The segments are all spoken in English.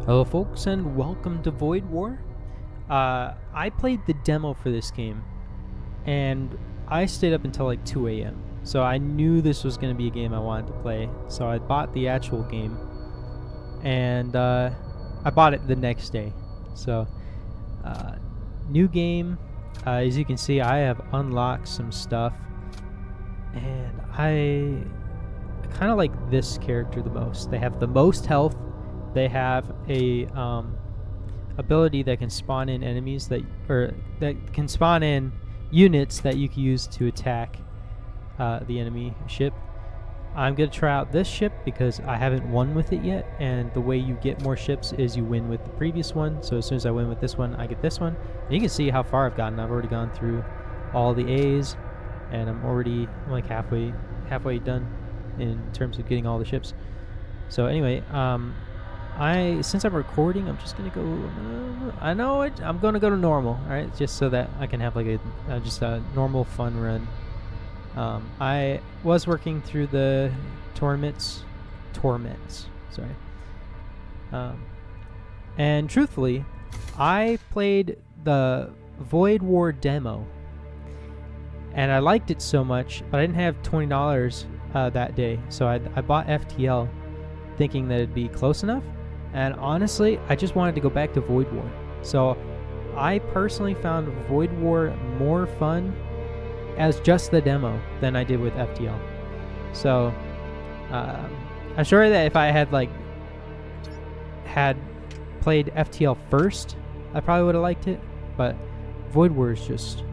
Hello folks and welcome to Void War. I played the demo for this game and I stayed up until like 2 a.m. So I knew this was going to be a game I wanted to play. So I bought the actual game and I bought it the next day. So new game. As you can see, I have unlocked some stuff and I kind of like this character the most. They have the most health. They have a ability that can spawn in enemies that can spawn in units that you can use to attack the enemy ship. I'm gonna try out this ship because I haven't won with it yet, and the way you get more ships is you win with the previous one. So as soon as I win with this one, I get this one. And you can see how far I've gotten. I've already gone through all the A's, and I'm like halfway done in terms of getting all the ships. So anyway, since I'm recording, I'm just gonna go. I know it. I'm gonna go to normal. All right, just so that I can have like just a normal fun run. I was working through the torments. Sorry. And truthfully, I played the Void War demo, and I liked it so much, but I didn't have $20 that day, so I bought FTL, thinking that it'd be close enough. And honestly, I just wanted to go back to Void War. So I personally found Void War more fun as just the demo than I did with FTL. So I'm sure that if I had played FTL first, I probably would have liked it. But Void War is just,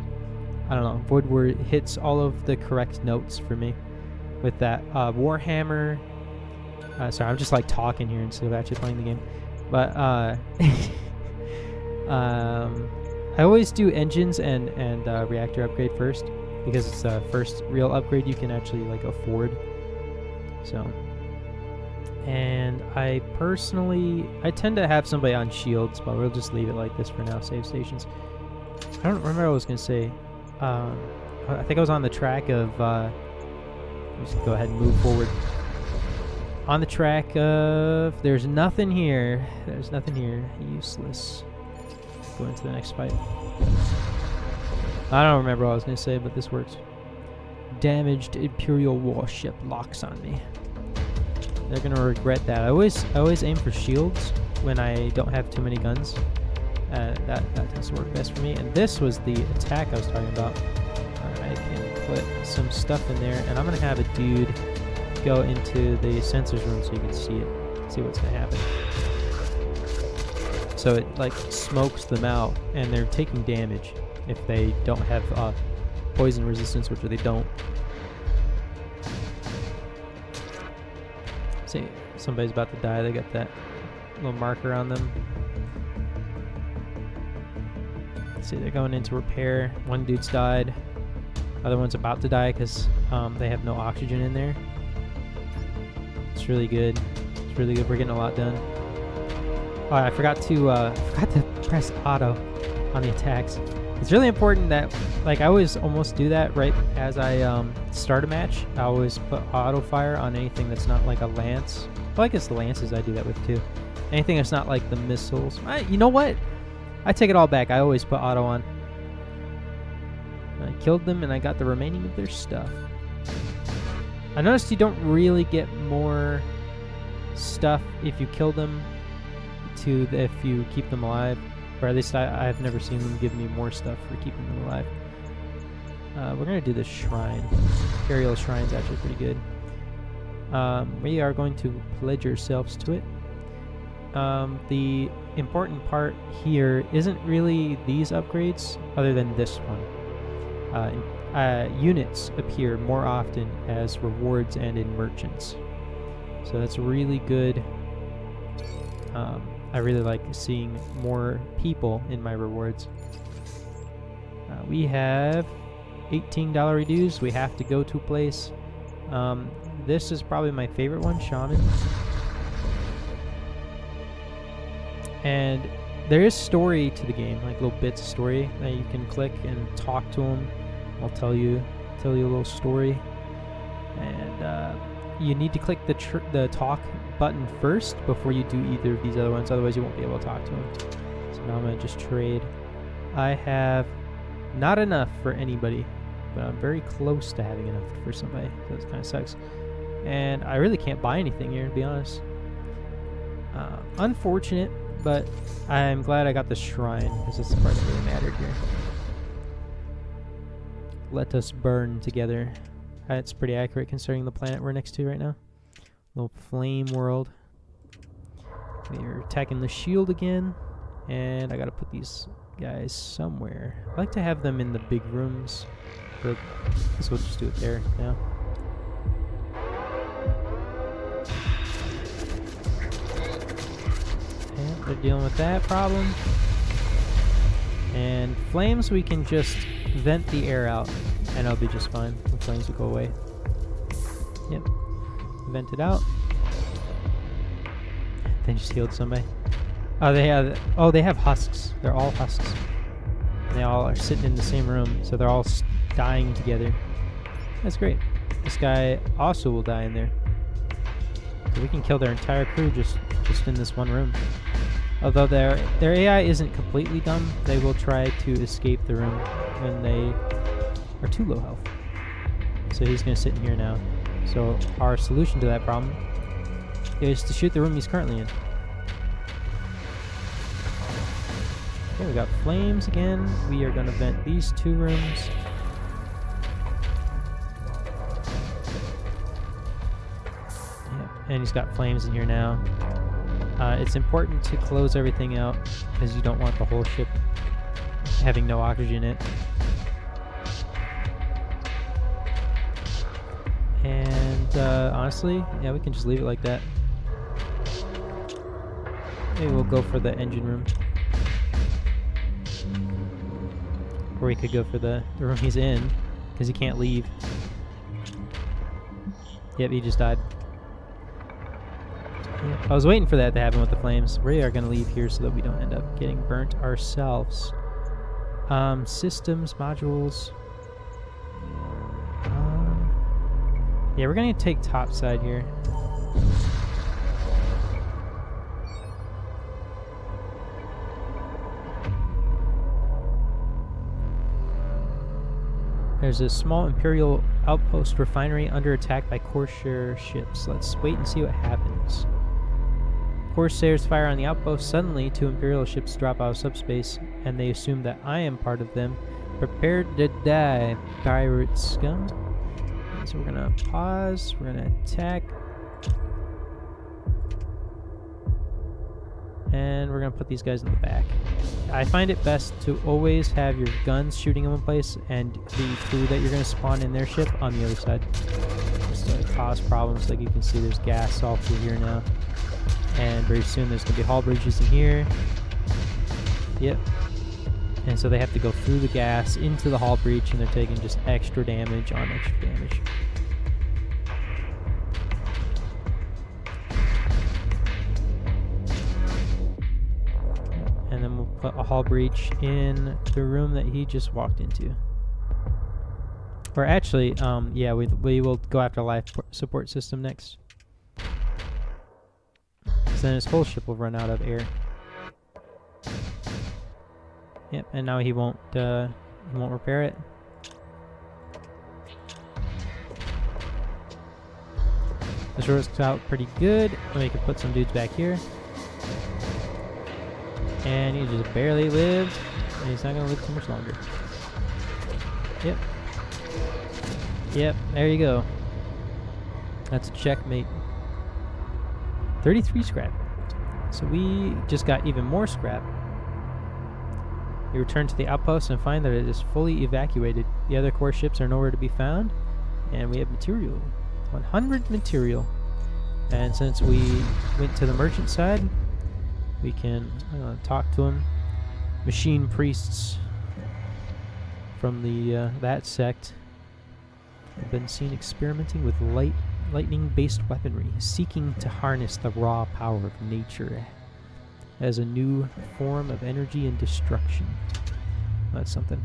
I don't know, Void War hits all of the correct notes for me with that Warhammer. Sorry, I'm just like talking here instead of actually playing the game. But I always do engines and reactor upgrade first, because it's the first real upgrade you can actually like afford. So, and I tend to have somebody on shields, but we'll just leave it like this for now. Save stations. I don't remember what I was gonna say. I think I was on the track of. Let's just go ahead and move forward. On the track of, there's nothing here. There's nothing here. Useless. Go into the next fight. I don't remember what I was going to say, but this works. Damaged Imperial warship locks on me. They're going to regret that. I always aim for shields when I don't have too many guns. That tends to work best for me. And this was the attack I was talking about. I can put some stuff in there, and I'm going to have a dude go into the sensors room so you can see what's going to happen. So it like smokes them out, and they're taking damage if they don't have poison resistance, which they don't. See, somebody's about to die. They got that little marker on them. See, they're going into repair. One dude's died. Other one's about to die because they have no oxygen in there. It's really good. It's really good. We're getting a lot done. Oh, I forgot to press auto on the attacks. It's really important that, like, I always almost do that right as I start a match. I always put auto fire on anything that's not like a lance. Well, I guess the lances I do that with too. Anything that's not like the missiles. You know what? I take it all back. I always put auto on. I killed them and I got the remaining of their stuff. I noticed you don't really get more stuff if you kill them if you keep them alive. Or at least I've never seen them give me more stuff for keeping them alive. We're going to do this shrine. Imperial Shrine's actually pretty good. We are going to pledge ourselves to it. The important part here isn't really these upgrades, other than this one. Units appear more often as rewards and in merchants. So that's really good. I really like seeing more people in my rewards. We have $18 reduce. We have to go to a place. This is probably my favorite one, Shaman. And there is story to the game, like little bits of story that you can click and talk to them. I'll tell you a little story. And you need to click the talk button first before you do either of these other ones, otherwise you won't be able to talk to him. So now I'm going to just trade. I have not enough for anybody, but I'm very close to having enough for somebody, so it kind of sucks. And I really can't buy anything here, to be honest. Unfortunate, but I'm glad I got the shrine, because it's the part that really mattered here. Let us burn together. That's pretty accurate considering the planet we're next to right now. Little flame world. We're attacking the shield again, and I gotta put these guys somewhere. I like to have them in the big rooms, but I guess we'll just do it there now. And they're dealing with that problem. And flames, we can just vent the air out, and it'll be just fine. The flames will go away. Yep. Vent it out. They just healed somebody. Oh, they have husks. They're all husks. And they all are sitting in the same room, so they're all dying together. That's great. This guy also will die in there. So we can kill their entire crew just in this one room. Although their AI isn't completely dumb, they will try to escape the room when they are too low health. So he's going to sit in here now. So our solution to that problem is to shoot the room he's currently in. Okay, we got flames again. We are going to vent these two rooms. Yep, and he's got flames in here now. It's important to close everything out because you don't want the whole ship having no oxygen in it. And honestly, yeah, we can just leave it like that. Maybe we'll go for the engine room. Or we could go for the room he's in, because he can't leave. Yep, he just died. Yep, I was waiting for that to happen with the flames. We are going to leave here so that we don't end up getting burnt ourselves. Systems, modules. Yeah, we're going to take top side here. There's a small Imperial outpost refinery under attack by Corsair ships. Let's wait and see what happens. Corsairs fire on the outpost. Suddenly, 2 Imperial ships drop out of subspace, and they assume that I am part of them. Prepare to die, pirate scum. Okay, so we're gonna pause. We're gonna attack. And we're gonna put these guys in the back. I find it best to always have your guns shooting them in place and the crew that you're gonna spawn in their ship on the other side. Just to cause problems. Like you can see, there's gas all through here now. And very soon there's gonna be hull breaches in here. Yep. And so they have to go through the gas into the hull breach, and they're taking just extra damage on extra damage. And then we'll put a hull breach in the room that he just walked into. Or actually, yeah, we will go after life support system next. Then his whole ship will run out of air. Yep, and now he won't repair it. This works out pretty good. We can put some dudes back here. And he just barely lived, and he's not gonna live too much longer. Yep. Yep, there you go. That's a checkmate. 33 scrap. So we just got even more scrap. We return to the outpost and find that it is fully evacuated. The other core ships are nowhere to be found. And we have material. 100 material. And since we went to the merchant side, we can talk to them. Machine priests from the that sect have been seen experimenting with lightning-based weaponry, seeking to harness the raw power of nature as a new form of energy and destruction. That's something.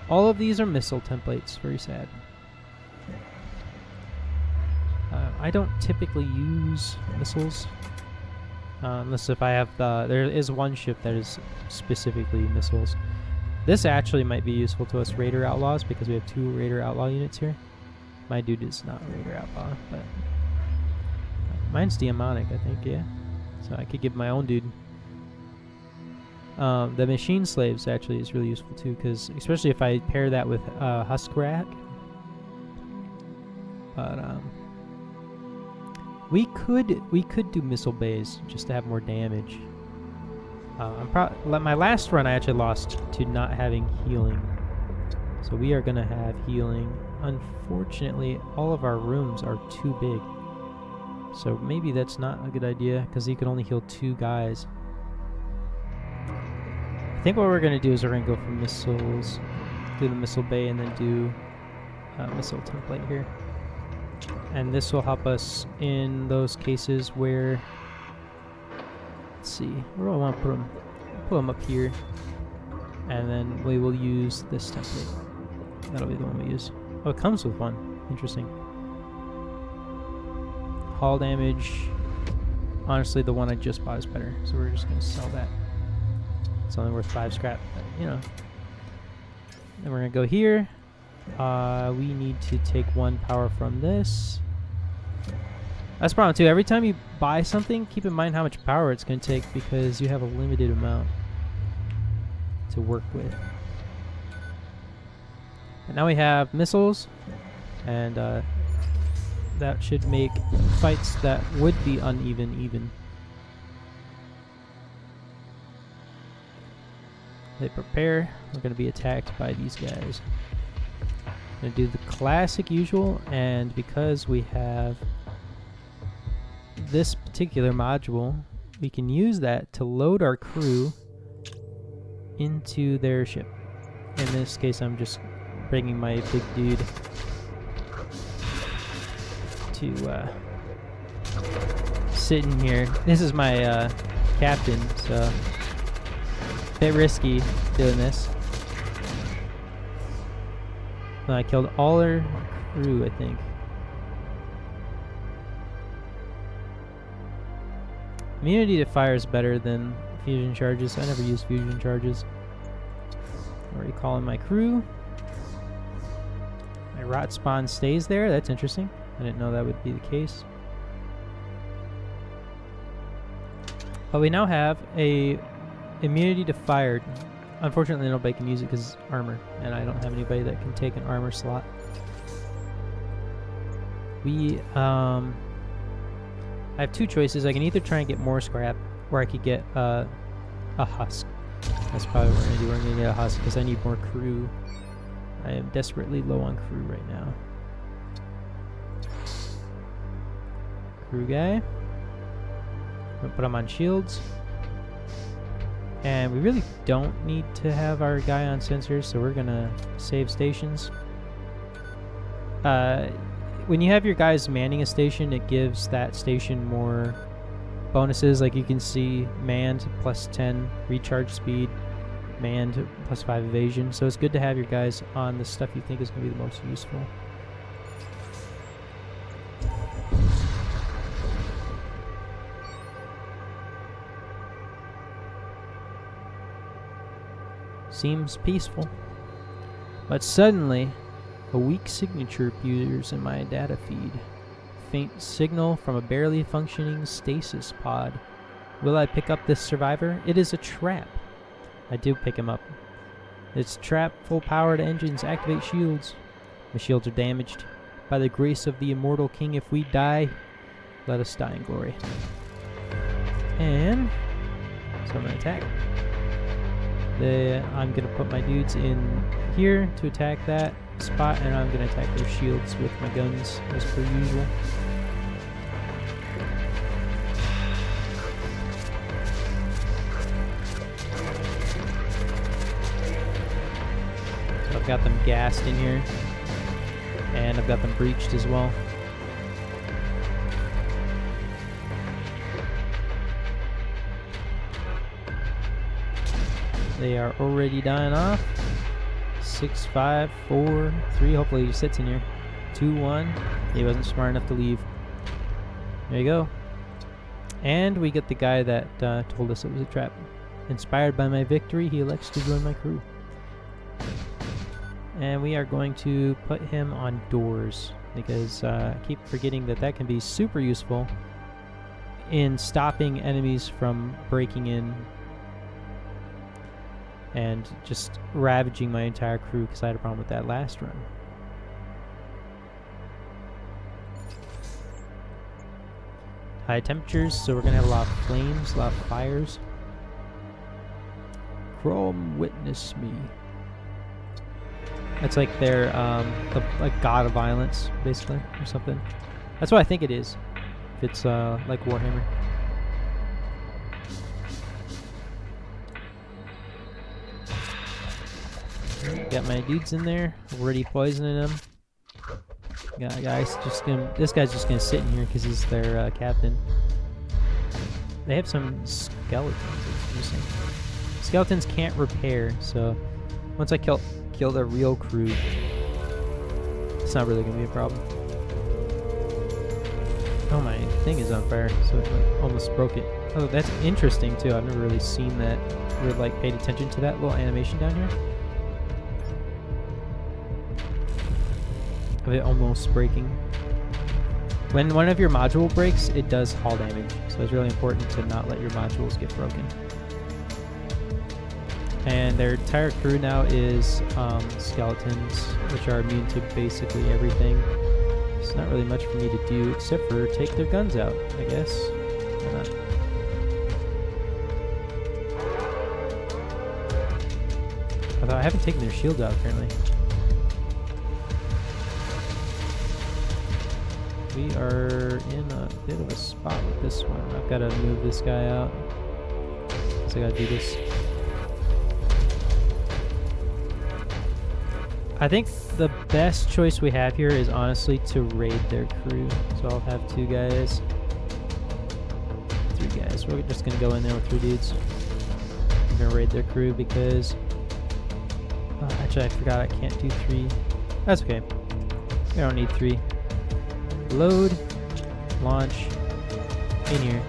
All of these are missile templates. Very sad. I don't typically use missiles. Unless if I have there is one ship that is specifically missiles. This actually might be useful to us Raider Outlaws because we have 2 Raider Outlaw units here. My dude is not Raider Outlaw, but mine's Demonic, I think, yeah. So I could give my own dude. The Machine Slaves actually is really useful too, because especially if I pair that with Huskrat. But we could do missile bays just to have more damage. My last run I actually lost to not having healing, so we are gonna have healing. Unfortunately, all of our rooms are too big, so maybe that's not a good idea because you can only heal 2 guys. I think what we're gonna do is we're gonna go for missiles, do the missile bay, and then do missile template here. And this will help us in those cases where, let's see, where do I want to put them? Put them up here, and then we will use this template. That'll be the one we use. Oh, it comes with one. Interesting. Hull damage. Honestly, the one I just bought is better, so we're just going to sell that. It's only worth 5 scrap, but, you know. Then we're going to go here. We need to take 1 power from this. That's the problem too. Every time you buy something, keep in mind how much power it's going to take because you have a limited amount to work with. And now we have missiles, and that should make fights that would be uneven even. They prepare. We're going to be attacked by these guys. Going to do the classic usual, and because we have this particular module, we can use that to load our crew into their ship. In this case, I'm just bringing my big dude to sit in here. This is my captain, so a bit risky doing this. I killed all our crew, I think. Immunity to fire is better than fusion charges. I never use fusion charges. I'm recalling my crew. My rot spawn stays there. That's interesting. I didn't know that would be the case. But we now have a immunity to fire. Unfortunately, nobody can use it because it's armor, and I don't have anybody that can take an armor slot. I have 2 choices. I can either try and get more scrap, or I could get a husk. That's probably what we're going to do. We're going to get a husk because I need more crew. I am desperately low on crew right now. Crew guy. I'm going to put him on shields. And we really don't need to have our guy on sensors, so we're going to save stations. When you have your guys manning a station, it gives that station more bonuses. Like you can see manned plus 10 recharge speed, manned plus 5 evasion. So it's good to have your guys on the stuff you think is going to be the most useful. Seems peaceful. But suddenly, a weak signature appears in my data feed. Faint signal from a barely functioning stasis pod. Will I pick up this survivor? It is a trap. I do pick him up. It's a trap. Full powered engines. Activate shields. My shields are damaged. By the grace of the immortal king, if we die, let us die in glory. And so I'm going to attack. I'm going to put my dudes in here to attack that spot, and I'm going to attack their shields with my guns as per usual. So I've got them gassed in here, and I've got them breached as well. They are already dying off. 6, 5, 4, 3. Hopefully he sits in here. 2, 1. He wasn't smart enough to leave. There you go. And we get the guy that told us it was a trap. Inspired by my victory, he elects to join my crew. And we are going to put him on doors, because I keep forgetting that that can be super useful in stopping enemies from breaking in and just ravaging my entire crew, because I had a problem with that last run. High temperatures, so we're going to have a lot of flames, a lot of fires. Chrome, witness me. That's like their, like god of violence, basically, or something. That's what I think it is, if it's like Warhammer. Got my dudes in there, already poisoning them. This guy's just gonna sit in here because he's their captain. They have some skeletons. It's interesting. Skeletons can't repair, so once I kill the real crew, it's not really gonna be a problem. Oh, my thing is on fire, so it like, almost broke it. Oh, that's interesting too. I've never really seen that or like paid attention to that little animation down here. Of it almost breaking. When one of your module breaks, it does hull damage, so it's really important to not let your modules get broken. And their entire crew now is skeletons, which are immune to basically everything. It's not really much for me to do except for take their guns out, I guess. Why not? Although I haven't taken their shields out apparently. We are in a bit of a spot with this one. I've got to move this guy out. So I got to do this. I think the best choice we have here is honestly to raid their crew. So I'll have 2 guys. 3 guys. We're just going to go in there with 3 dudes. I'm going to raid their crew because... actually, I forgot I can't do 3. That's okay. We don't need 3. Load, launch, in here.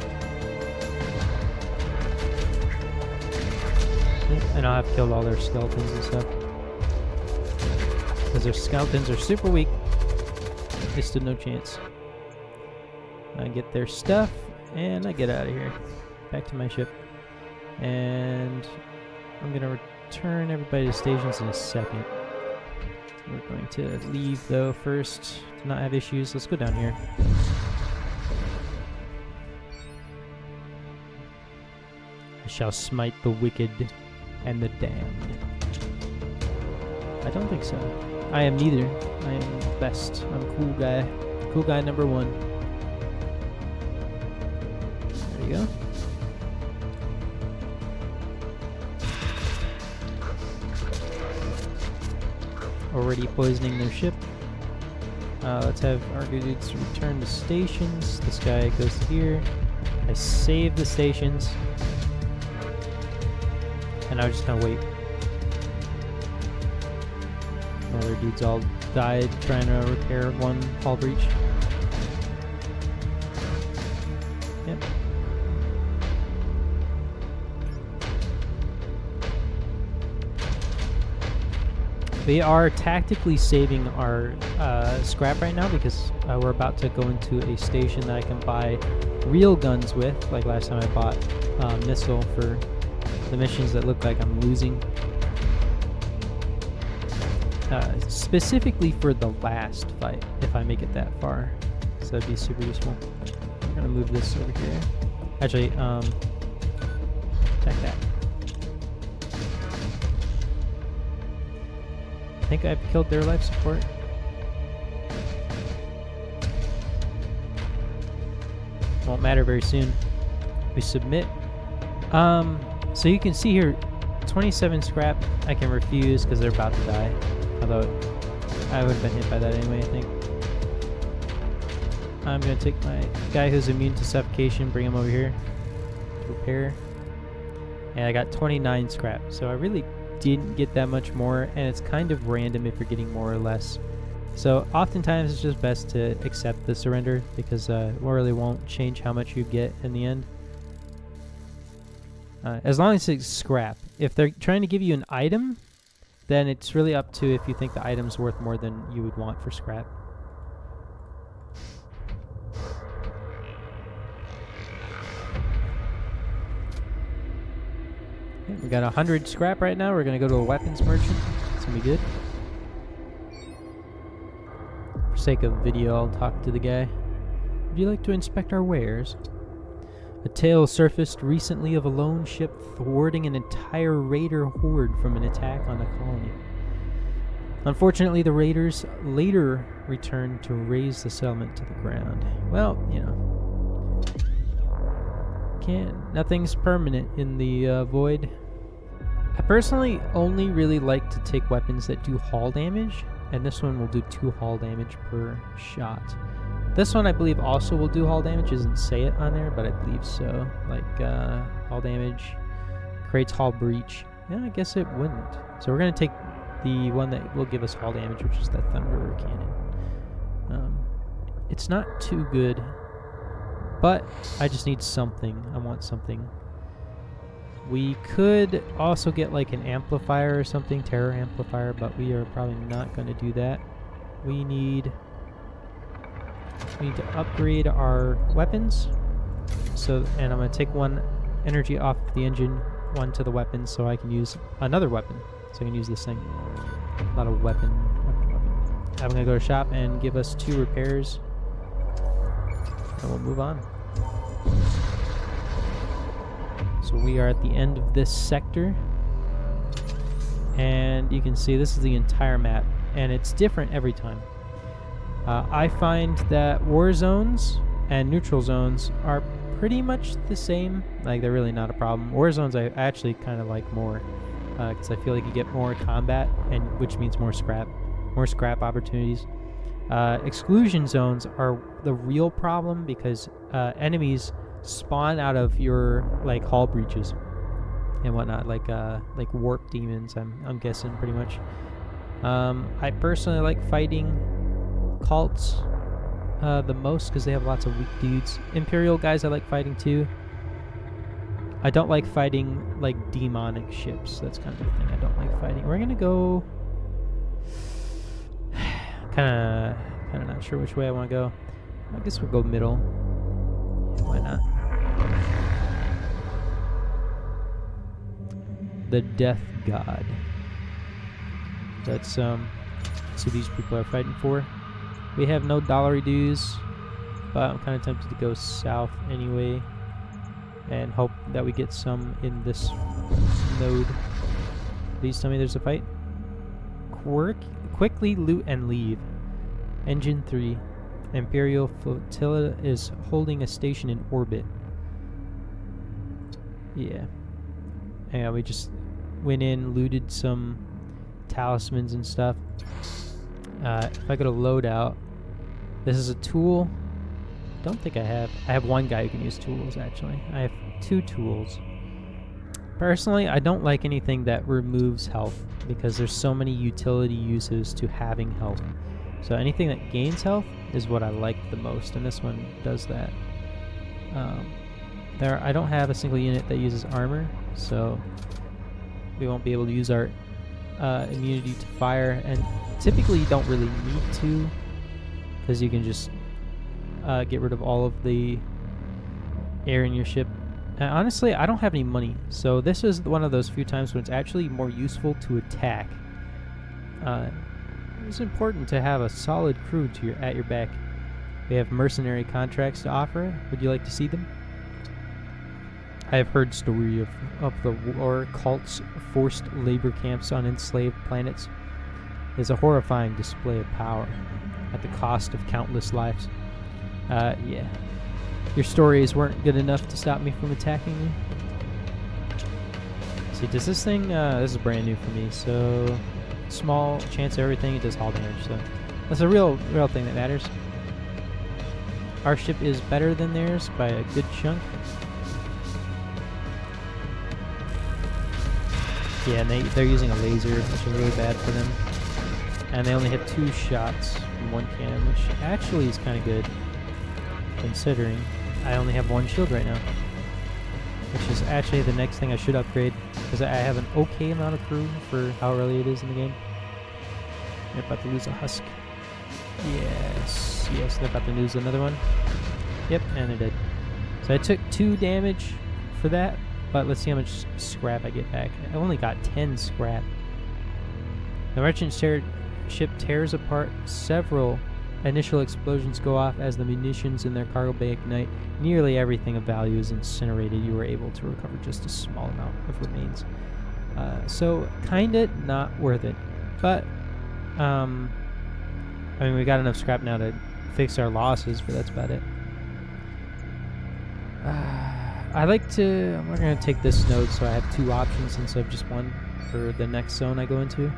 And I'll have killed all their skeletons and stuff. Because their skeletons are super weak. They stood no chance. I get their stuff, and I get out of here. Back to my ship. And I'm going to return everybody to stations in a second. We're going to leave, though, first to not have issues. Let's go down here. I shall smite the wicked and the damned. I don't think so. I am neither. I am the best. I'm a cool guy. Cool guy number 1. There you go. Already poisoning their ship. Let's have our dudes return to stations. This guy goes here. I save the stations. And I'm just gonna wait. Other dudes all died trying to repair one hull breach. Yep. We are tactically saving our scrap right now because we're about to go into a station that I can buy real guns with. Like last time I bought missile for the missions that look like I'm losing. Specifically for the last fight, if I make it that far. So that'd be super useful. I'm gonna move this over here. Actually, attack that. I think I've killed their life support. Won't matter very soon. We submit. So you can see here, 27 scrap I can refuse because they're about to die. Although I would have been hit by that anyway, I think. I'm going to take my guy who's immune to suffocation, bring him over here to repair. And I got 29 scrap, so I really didn't get that much more, and it's kind of random if you're getting more or less. So oftentimes it's just best to accept the surrender because it really won't change how much you get in the end. As long as it's scrap. If they're trying to give you an item, then it's really up to if you think the item's worth more than you would want for scrap. Okay, we got 100 scrap right now. We're going to go to a weapons merchant. It's going to be good. For sake of video, I'll talk to the guy. Would you like to inspect our wares? A tale surfaced recently of a lone ship thwarting an entire raider horde from an attack on a colony. Unfortunately, the raiders later returned to raze the settlement to the ground. Well, you know, nothing's permanent in the void. I personally only really like to take weapons that do hull damage, and this one will do 2 hull damage per shot. This one I believe also will do hull damage. It doesn't say it on there, but I believe so. Like hull damage, creates hull breach. Yeah, I guess it wouldn't. So we're going to take the one that will give us hull damage, which is the Thunderer Cannon. It's not too good, but I just need something. I want something. We could also get like an amplifier or something, terror amplifier, but we are probably not going to do that. We need to upgrade our weapons. And I'm going to take 1 energy off the engine, 1 to the weapon, so I can use another weapon. So I can use this thing. Not a weapon. I'm going to go to shop and give us 2 repairs. And we'll move on. So we are at the end of this sector. And you can see this is the entire map. And it's different every time. I find that war zones and neutral zones are pretty much the same. Like, they're really not a problem. War zones I actually kind of like more because I feel like you get more combat, and which means more scrap opportunities. Exclusion zones are the real problem because enemies spawn out of your like hull breaches and whatnot, like warp demons. I'm guessing pretty much. I personally like fighting cults the most because they have lots of weak dudes. Imperial guys I like fighting too. I don't like fighting like demonic ships. That's kind of the thing I don't like fighting. We're gonna go kind of not sure which way I want to go. I guess we'll go middle. Yeah, why not? The Death God. That's who these people are fighting for. We have no dollary dues, but I'm kind of tempted to go south anyway and hope that we get some in this node. Please tell me there's a fight. Quickly loot and leave. Engine 3. Imperial flotilla is holding a station in orbit. Yeah. Yeah, we just went in, looted some talismans and stuff. If I go to loadout, this is a tool. Don't think I have 1 guy who can use tools, actually. I have 2 tools. Personally, I don't like anything that removes health because there's so many utility uses to having health. So anything that gains health is what I like the most, and this one does that. I don't have a single unit that uses armor, so we won't be able to use our immunity to fire, and typically you don't really need to because you can just get rid of all of the air in your ship. Honestly, I don't have any money, so this is one of those few times when it's actually more useful to attack. It's important to have a solid crew at your back. We have mercenary contracts to offer. Would you like to see them? I have heard story of the war cults' forced labor camps on enslaved planets. It is a horrifying display of power at the cost of countless lives. Yeah. Your stories weren't good enough to stop me from attacking you. See, does this thing, this is brand new for me, so small chance of everything, it does hull damage, so that's a real thing that matters. Our ship is better than theirs by a good chunk. Yeah, and they're using a laser, which is really bad for them. And they only have 2 shots. from one cannon, which actually is kind of good, considering I only have one shield right now. Which is actually the next thing I should upgrade, because I have an okay amount of crew for how early it is in the game. They're about to lose a husk. Yes, they're about to lose another one. Yep, and they're dead. So I took 2 damage for that, but let's see how much scrap I get back. I only got 10 scrap. The merchant ship tears apart. Several initial explosions go off as the munitions in their cargo bay ignite. Nearly everything of value is incinerated. You were able to recover just a small amount of remains. So kinda not worth it. But I mean, we got enough scrap now to fix our losses, but that's about it. We're going to take this node so I have 2 options instead of just one for the next zone I go into.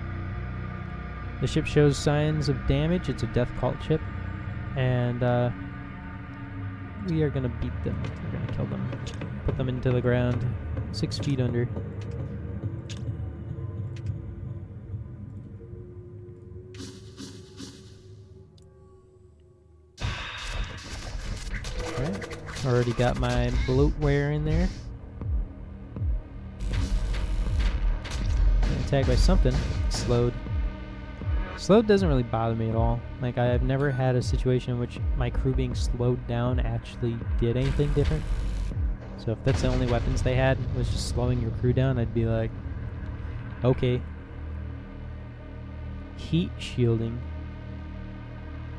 The ship shows signs of damage. It's a death cult ship. And we are going to beat them. We're going to kill them. Put them into the ground 6 feet under. Alright. Already got my bloatware in there. Attacked by something. Slowed. Slowed doesn't really bother me at all. Like, I've never had a situation in which my crew being slowed down actually did anything different. So if that's the only weapons they had, was just slowing your crew down, I'd be like, okay. Heat shielding.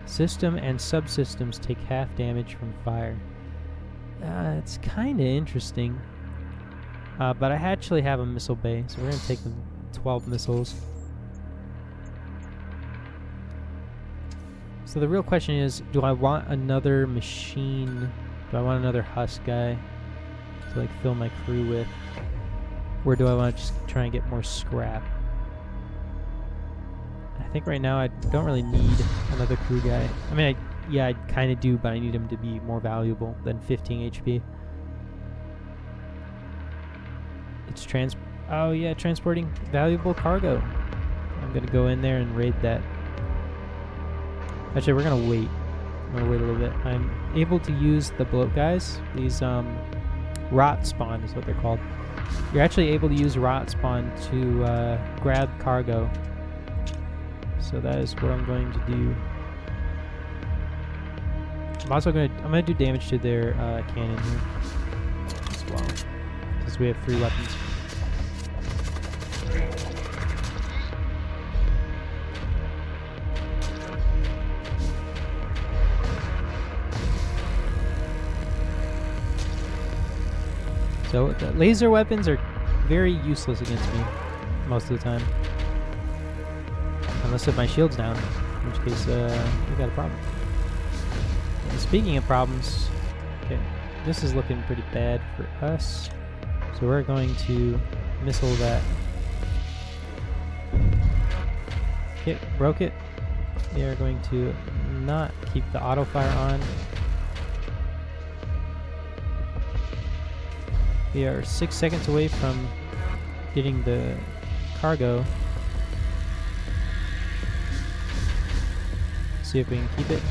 System and subsystems take half damage from fire. It's kind of interesting. But I actually have a missile bay, so we're going to take the 12 missiles. So the real question is, do I want another machine? Do I want another husk guy to like fill my crew with? Or do I want to just try and get more scrap? I think right now I don't really need another crew guy. I mean, I kind of do, but I need him to be more valuable than 15 HP. It's transporting valuable cargo. I'm gonna go in there and raid that. Actually, we're gonna wait. I'm gonna wait a little bit. I'm able to use the bloat guys. These rot spawn is what they're called. You're actually able to use rot spawn to grab cargo. So that is what I'm going to do. I'm gonna do damage to their cannon here as well, because we have 3 weapons. So the laser weapons are very useless against me most of the time, unless if my shield's down, in which case we got a problem. And speaking of problems, okay, this is looking pretty bad for us, so we're going to missile that. Okay, broke it. We are going to not keep the auto fire on. We are 6 seconds away from getting the cargo. See if we can keep it.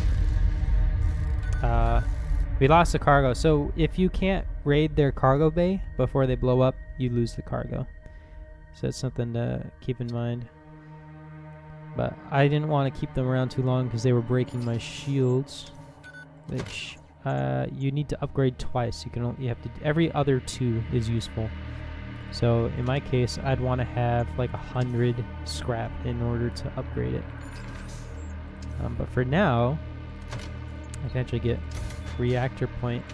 We lost the cargo. So if you can't raid their cargo bay before they blow up, you lose the cargo. So that's something to keep in mind. But I didn't want to keep them around too long because they were breaking my shields, which you need to upgrade twice. You have to, every other 2 is useful. So in my case, I'd want to have like 100 scrap in order to upgrade it. But for now, I can actually get reactor point,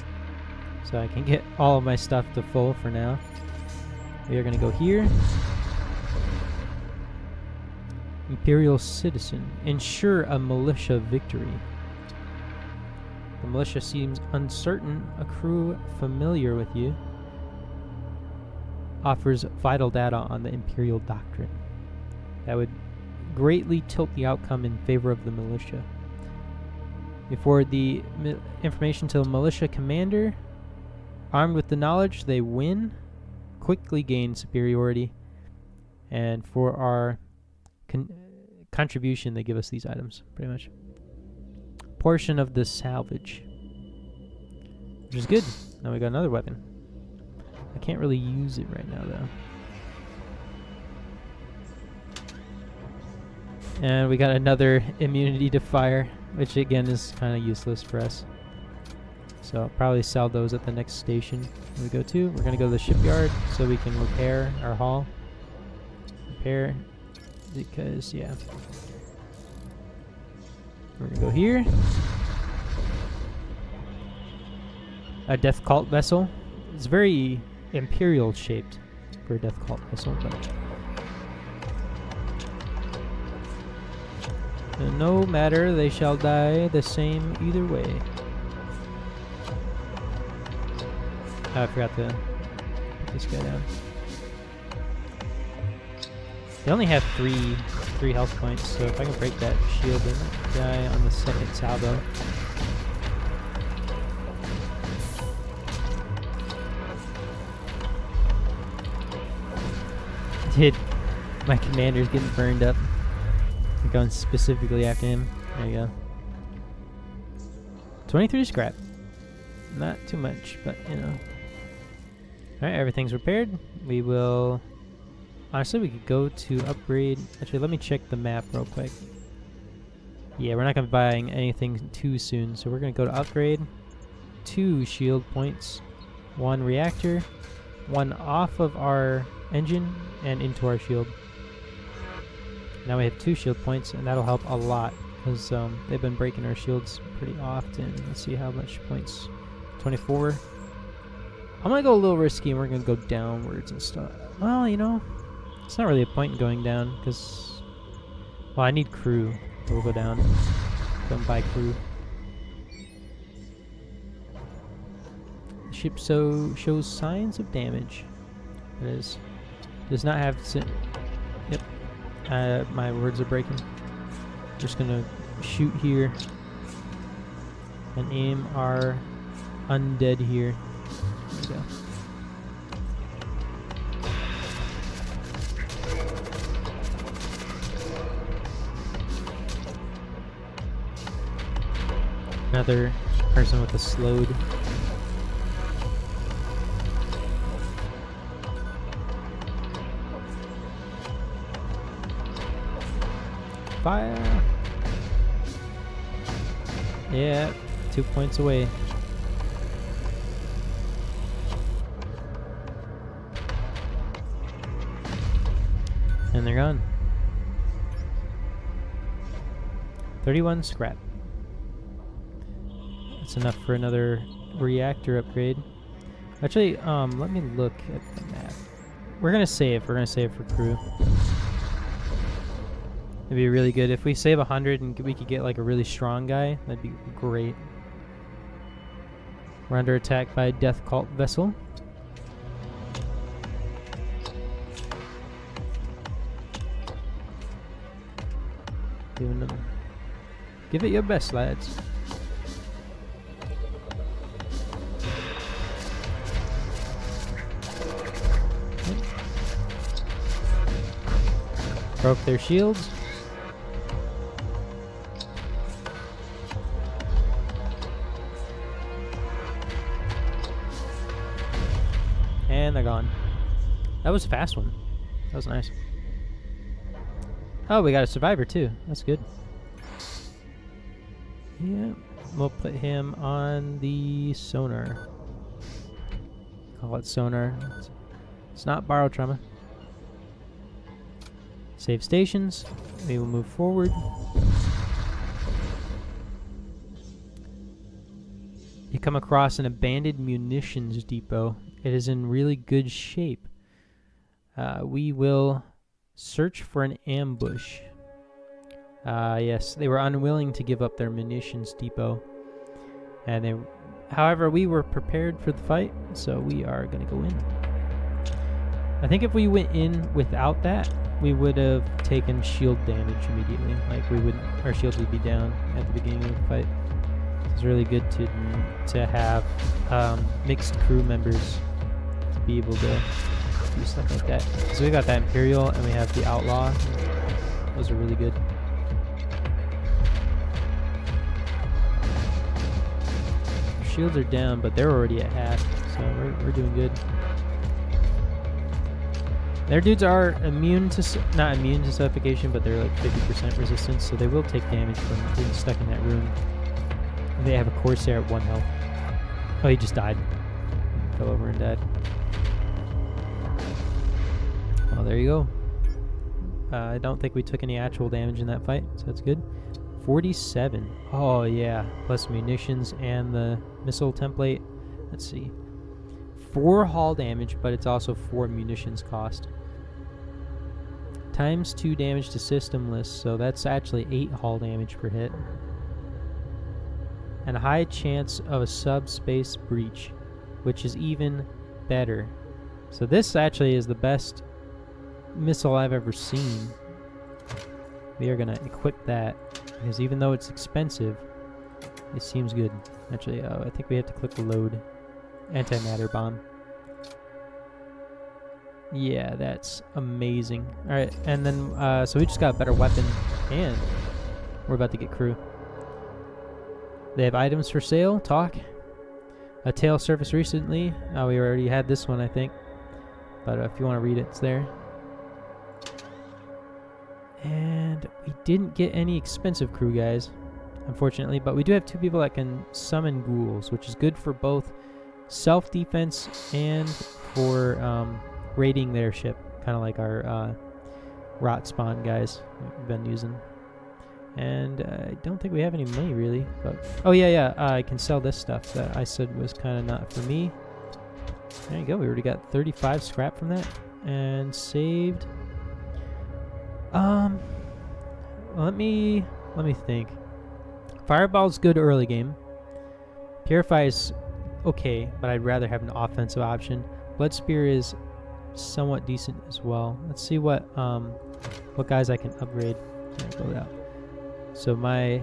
so I can get all of my stuff to full for now. We are going to go here. Imperial citizen. Ensure a militia victory. The militia seems uncertain. A crew familiar with you offers vital data on the Imperial doctrine. That would greatly tilt the outcome in favor of the militia. You forward the information to the militia commander. Armed with the knowledge, they win, quickly gain superiority, and for our contribution, they give us these items, pretty much. portion of the salvage, which is good. Now we got another weapon. I can't really use it right now though. And we got another immunity to fire, which again is kind of useless for us. So I'll probably sell those at the next station we go to. We're gonna go to the shipyard so we can repair our hull. Repair, because yeah. We're gonna go here. A death cult vessel. It's very imperial shaped for a death cult vessel, but no matter, they shall die the same either way. Oh, I forgot to put this guy down. They only have three health points, so if I can break that shield, they might die on the second salvo. Dude, my commander's getting burned up. I'm going specifically after him. There you go. 23 scrap. Not too much, but you know. Alright, everything's repaired. We will... Honestly, we could go to upgrade... Actually, let me check the map real quick. Yeah, we're not going to be buying anything too soon, so we're going to go to upgrade. 2 shield points. 1 reactor. 1 off of our engine and into our shield. Now we have 2 shield points, and that'll help a lot, because they've been breaking our shields pretty often. Let's see how much points. 24. I'm going to go a little risky, and we're going to go downwards and stuff. Well, you know, it's not really a point in going down, because... Well, I need crew, so we'll go down. Go and buy crew. The ship shows signs of damage. It is. Does not have... Yep. My words are breaking. Just going to shoot here. And aim our undead here. There we go. Another person with a slowed. Fire! Yeah, 2 points away. And they're gone. 31 scrap. That's enough for another reactor upgrade. Actually, let me look at the map. We're gonna save. We're gonna save for crew. It'd be really good if we save 100 and we could get like a really strong guy. That'd be great. We're under attack by a death cult vessel. Giving them. Give it your best, lads. Broke their shields. And they're gone. That was a fast one. That was nice. Oh, we got a survivor too. That's good. Yeah, we'll put him on the sonar. Call it sonar. It's not borrowed trauma. Save stations. We will move forward. You come across an abandoned munitions depot. It is in really good shape. We will search for an ambush. Yes, they were unwilling to give up their munitions depot. And however, we were prepared for the fight, so we are going to go in. I think if we went in without that, we would have taken shield damage immediately. Like our shields would be down at the beginning of the fight. It's really good to have mixed crew members to be able to do stuff like that. So we got that Imperial and we have the Outlaw. Those are really good. shields are down, but they're already at half, so we're doing good. Their dudes are immune to, not immune to suffocation, but they're like 50% resistance, so they will take damage from being stuck in that room. And they have a Corsair at 1 health. Oh, he just died. Fell over and died. Well, there you go. I don't think we took any actual damage in that fight, so that's good. 47. Oh, yeah. Plus munitions and the missile template. Let's see. 4 hull damage, but it's also 4 munitions cost. Times 2 damage to system list, so that's actually 8 hull damage per hit. And a high chance of a subspace breach, which is even better. So this actually is the best missile I've ever seen. We are going to equip that, because even though it's expensive, it seems good. Actually, I think we have to click load. Antimatter bomb. Yeah, that's amazing. Alright, and then, so we just got a better weapon, and we're about to get crew. They have items for sale, talk. A tail surfaced recently. We already had this one, I think. But if you want to read it, it's there. And we didn't get any expensive crew, guys, unfortunately. But we do have 2 people that can summon ghouls, which is good for both self-defense and for raiding their ship. Kind of like our rot spawn guys we've been using. And I don't think we have any money, really. But oh, yeah, I can sell this stuff that I said was kind of not for me. There you go. We already got 35 scrap from that. And saved. Let me think. Fireball's good early game. Purify is okay, but I'd rather have an offensive option. Blood Spear is somewhat decent as well. Let's see what guys I can upgrade. Go out. So my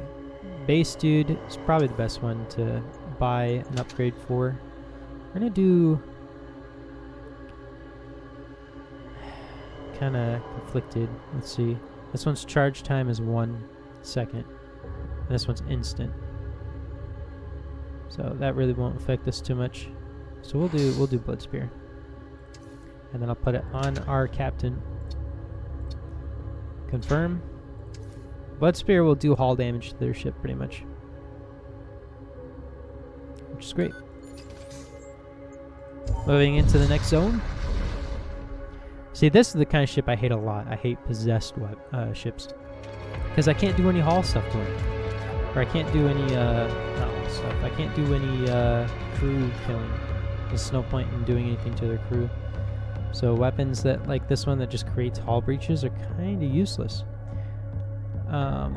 base dude is probably the best one to buy an upgrade for. We're gonna do kind of conflicted. Let's see. This one's charge time is 1 second. And this one's instant. So that really won't affect us too much. So we'll do Blood Spear. And then I'll put it on our captain. Confirm. Blood Spear will do hull damage to their ship pretty much. Which is great. Moving into the next zone. See, this is the kind of ship I hate a lot. I hate possessed ships. Because I can't do any hull stuff to them. Or I can't do any, not hull stuff. I can't do any crew killing. There's no point in doing anything to their crew. So weapons that, like this one that just creates hull breaches, are kind of useless.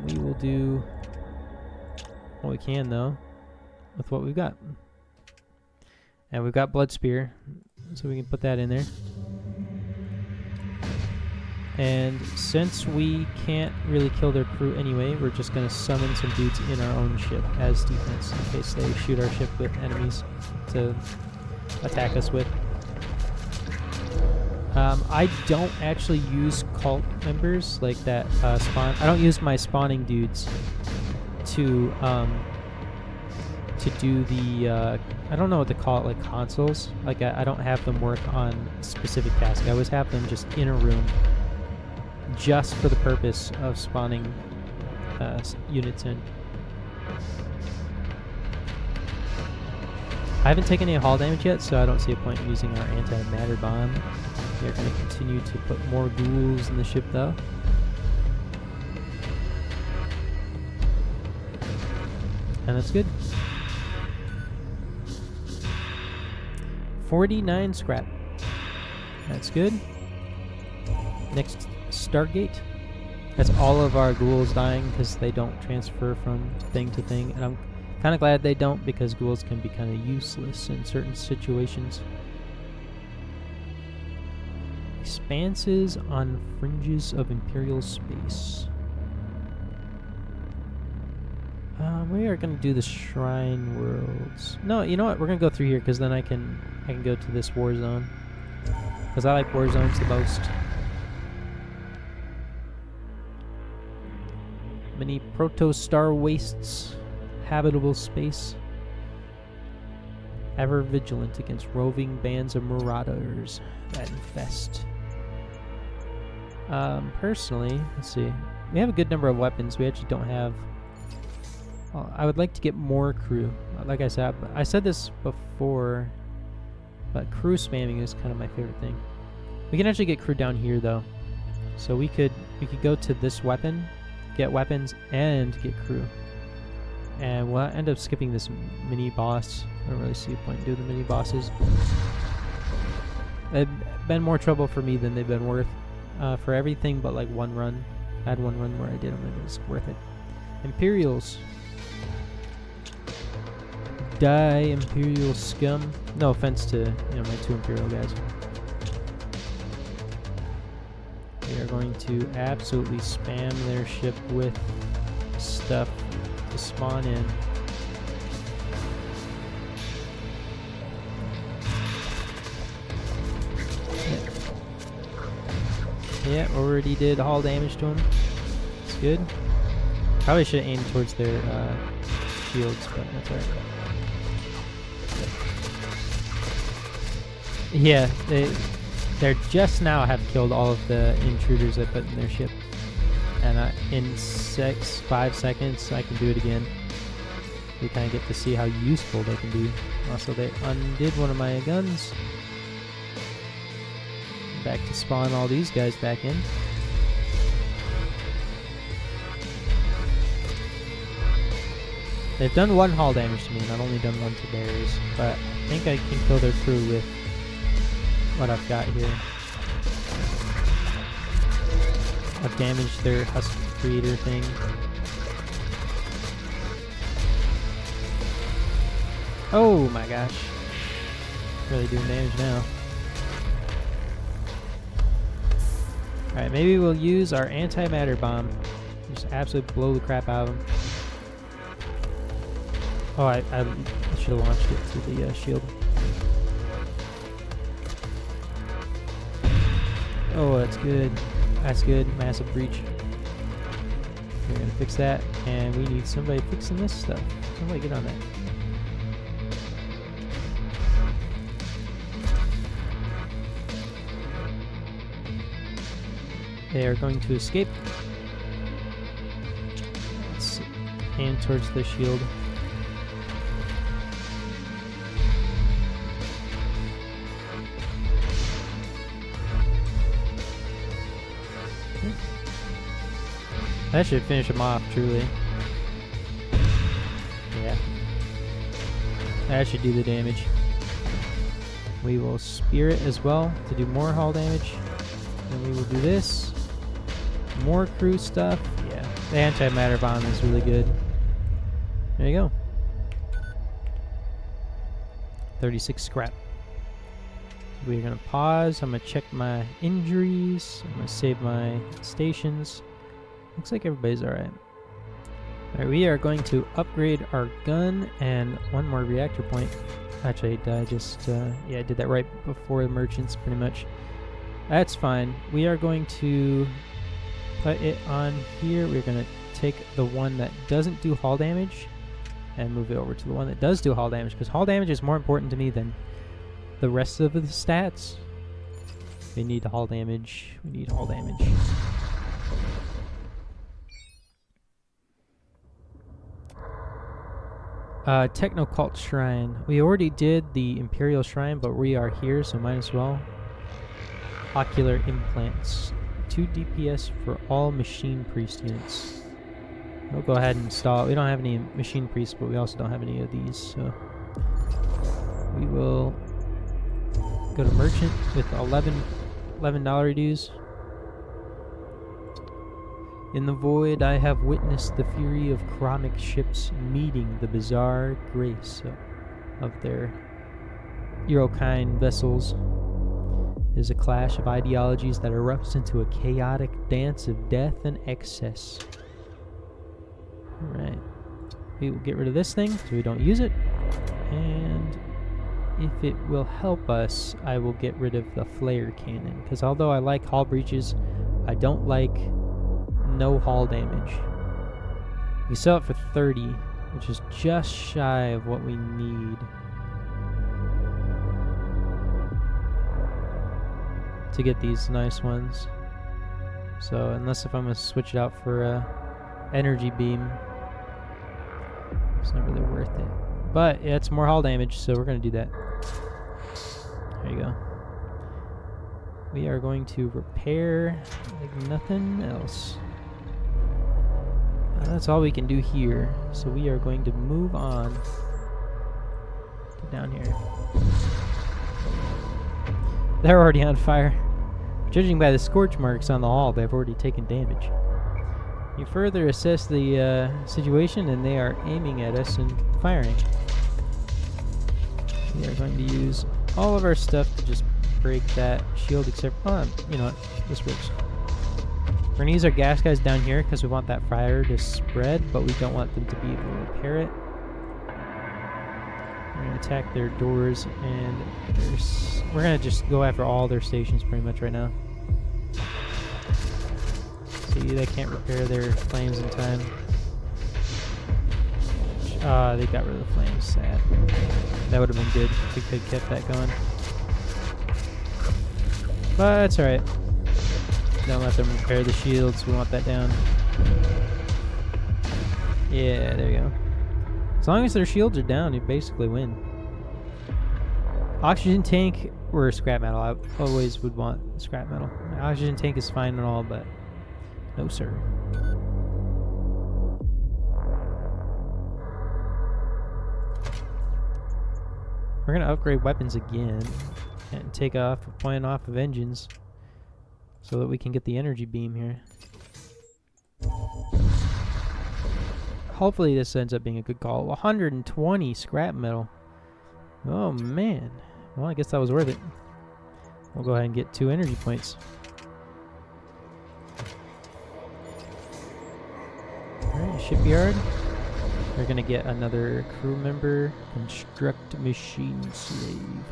We will do what we can, though, with what we've got. And we've got Blood Spear, so we can put that in there. And since we can't really kill their crew anyway, we're just going to summon some dudes in our own ship as defense in case they shoot our ship with enemies to attack us with. I don't actually use cult members like that spawn. I don't use my spawning dudes to do the I don't know what to call it, like consoles. Like I don't have them work on specific tasks. I always have them just in a room, just for the purpose of spawning units in. I haven't taken any hull damage yet, so I don't see a point in using our anti-matter bomb. We're going to continue to put more ghouls in the ship, though. And that's good. 49 scrap. That's good. Next, Stargate. That's all of our ghouls dying because they don't transfer from thing to thing. And I'm kind of glad they don't, because ghouls can be kind of useless in certain situations. Expanses on fringes of Imperial space. We are going to do the Shrine Worlds. No, you know what? We're going to go through here because then I can go to this war zone. Because I like war zones the most. Many proto-star wastes. Habitable space. Ever vigilant against roving bands of marauders that infest. Personally, let's see. We have a good number of weapons. We actually don't have... Well, I would like to get more crew. Like I said this before, but crew spamming is kind of my favorite thing. We can actually get crew down here though. So we could go to this weapon, get weapons, and get crew. And we'll end up skipping this mini boss. I don't really see a point in doing the mini bosses. They've been more trouble for me than they've been worth. For everything but like one run. I had one run where I did them and it was worth it. Imperials. Die, Imperial scum. No offense to my 2 Imperial guys. We are going to absolutely spam their ship with stuff to spawn in. Yeah, already did hull damage to him. It's good. Probably should have aimed towards their shields, but that's alright. Yeah, they're just now have killed all of the intruders I put in their ship. And in 5 seconds, I can do it again. We kind of get to see how useful they can be. Also, they undid one of my guns. Back to spawn all these guys back in. They've done 1 hull damage to me, and I've only done 1 to theirs. But I think I can kill their crew with what I've got here. I've damaged their husk creator thing. Oh my gosh. Really doing damage now. Alright, maybe we'll use our antimatter bomb. Just absolutely blow the crap out of them. Oh, I should have launched it to the shield. Oh, that's good. That's good. Massive breach. We're gonna fix that, and we need somebody fixing this stuff. Somebody get on that. They are going to escape. Let's aim towards the shield. That should finish him off, truly. Yeah. That should do the damage. We will spear it as well to do more hull damage. Then we will do this. More crew stuff. Yeah. The antimatter bomb is really good. There you go. 36 scrap. So we're going to pause. I'm going to check my injuries. I'm going to save my stations. Looks like everybody's alright. Alright, we are going to upgrade our gun and 1 more reactor point. Actually, I just, yeah, I did that right before the merchants, pretty much. That's fine. We are going to put it on here. We're going to take the one that doesn't do hull damage and move it over to the one that does do hull damage, because hull damage is more important to me than the rest of the stats. We need hull damage. We need hull damage. Technocult Shrine. We already did the Imperial Shrine, but we are here, so might as well. Ocular Implants. 2 DPS for all Machine Priest units. We'll go ahead and install it. We don't have any Machine Priests, but we also don't have any of these, so... We will go to Merchant with $11 dues. In the void, I have witnessed the fury of chronic ships meeting the bizarre grace of their Eurokine vessels. It is a clash of ideologies that erupts into a chaotic dance of death and excess. Alright. We will get rid of this thing so we don't use it. And if it will help us, I will get rid of the flare cannon. Because although I like hull breaches, I don't like no hull damage. We sell it for 30, which is just shy of what we need. to get these nice ones. So unless if I'm gonna switch it out for a energy beam, it's not really worth it. But yeah, it's more hull damage, so we're gonna do that. There you go. We are going to repair like nothing else. That's all we can do here. So we are going to move on to down here. They're already on fire. Judging by the scorch marks on the hull, they've already taken damage. You further assess the situation, and they are aiming at us and firing. We are going to use all of our stuff to just break that shield, except, you know what, this works. We're going to use our gas guys down here because we want that fire to spread, but we don't want them to be able to repair it. We're going to attack their doors, and we're going to just go after all their stations pretty much right now. See, they can't repair their flames in time. They got rid of the flames, sad. That would have been good if we could have kept that going. But that's alright. Don't let them repair the shields, we want that down. Yeah, there you go. As long as their shields are down, you basically win. Oxygen tank or scrap metal. I always would want scrap metal. My oxygen tank is fine and all, but no sir. We're gonna upgrade weapons again and take off a point off of engines so that we can get the energy beam here. Hopefully this ends up being a good call. 120 scrap metal. Oh man. Well, I guess that was worth it. We'll go ahead and get 2 energy points. Alright, shipyard. We're gonna get another crew member. Construct machine slave.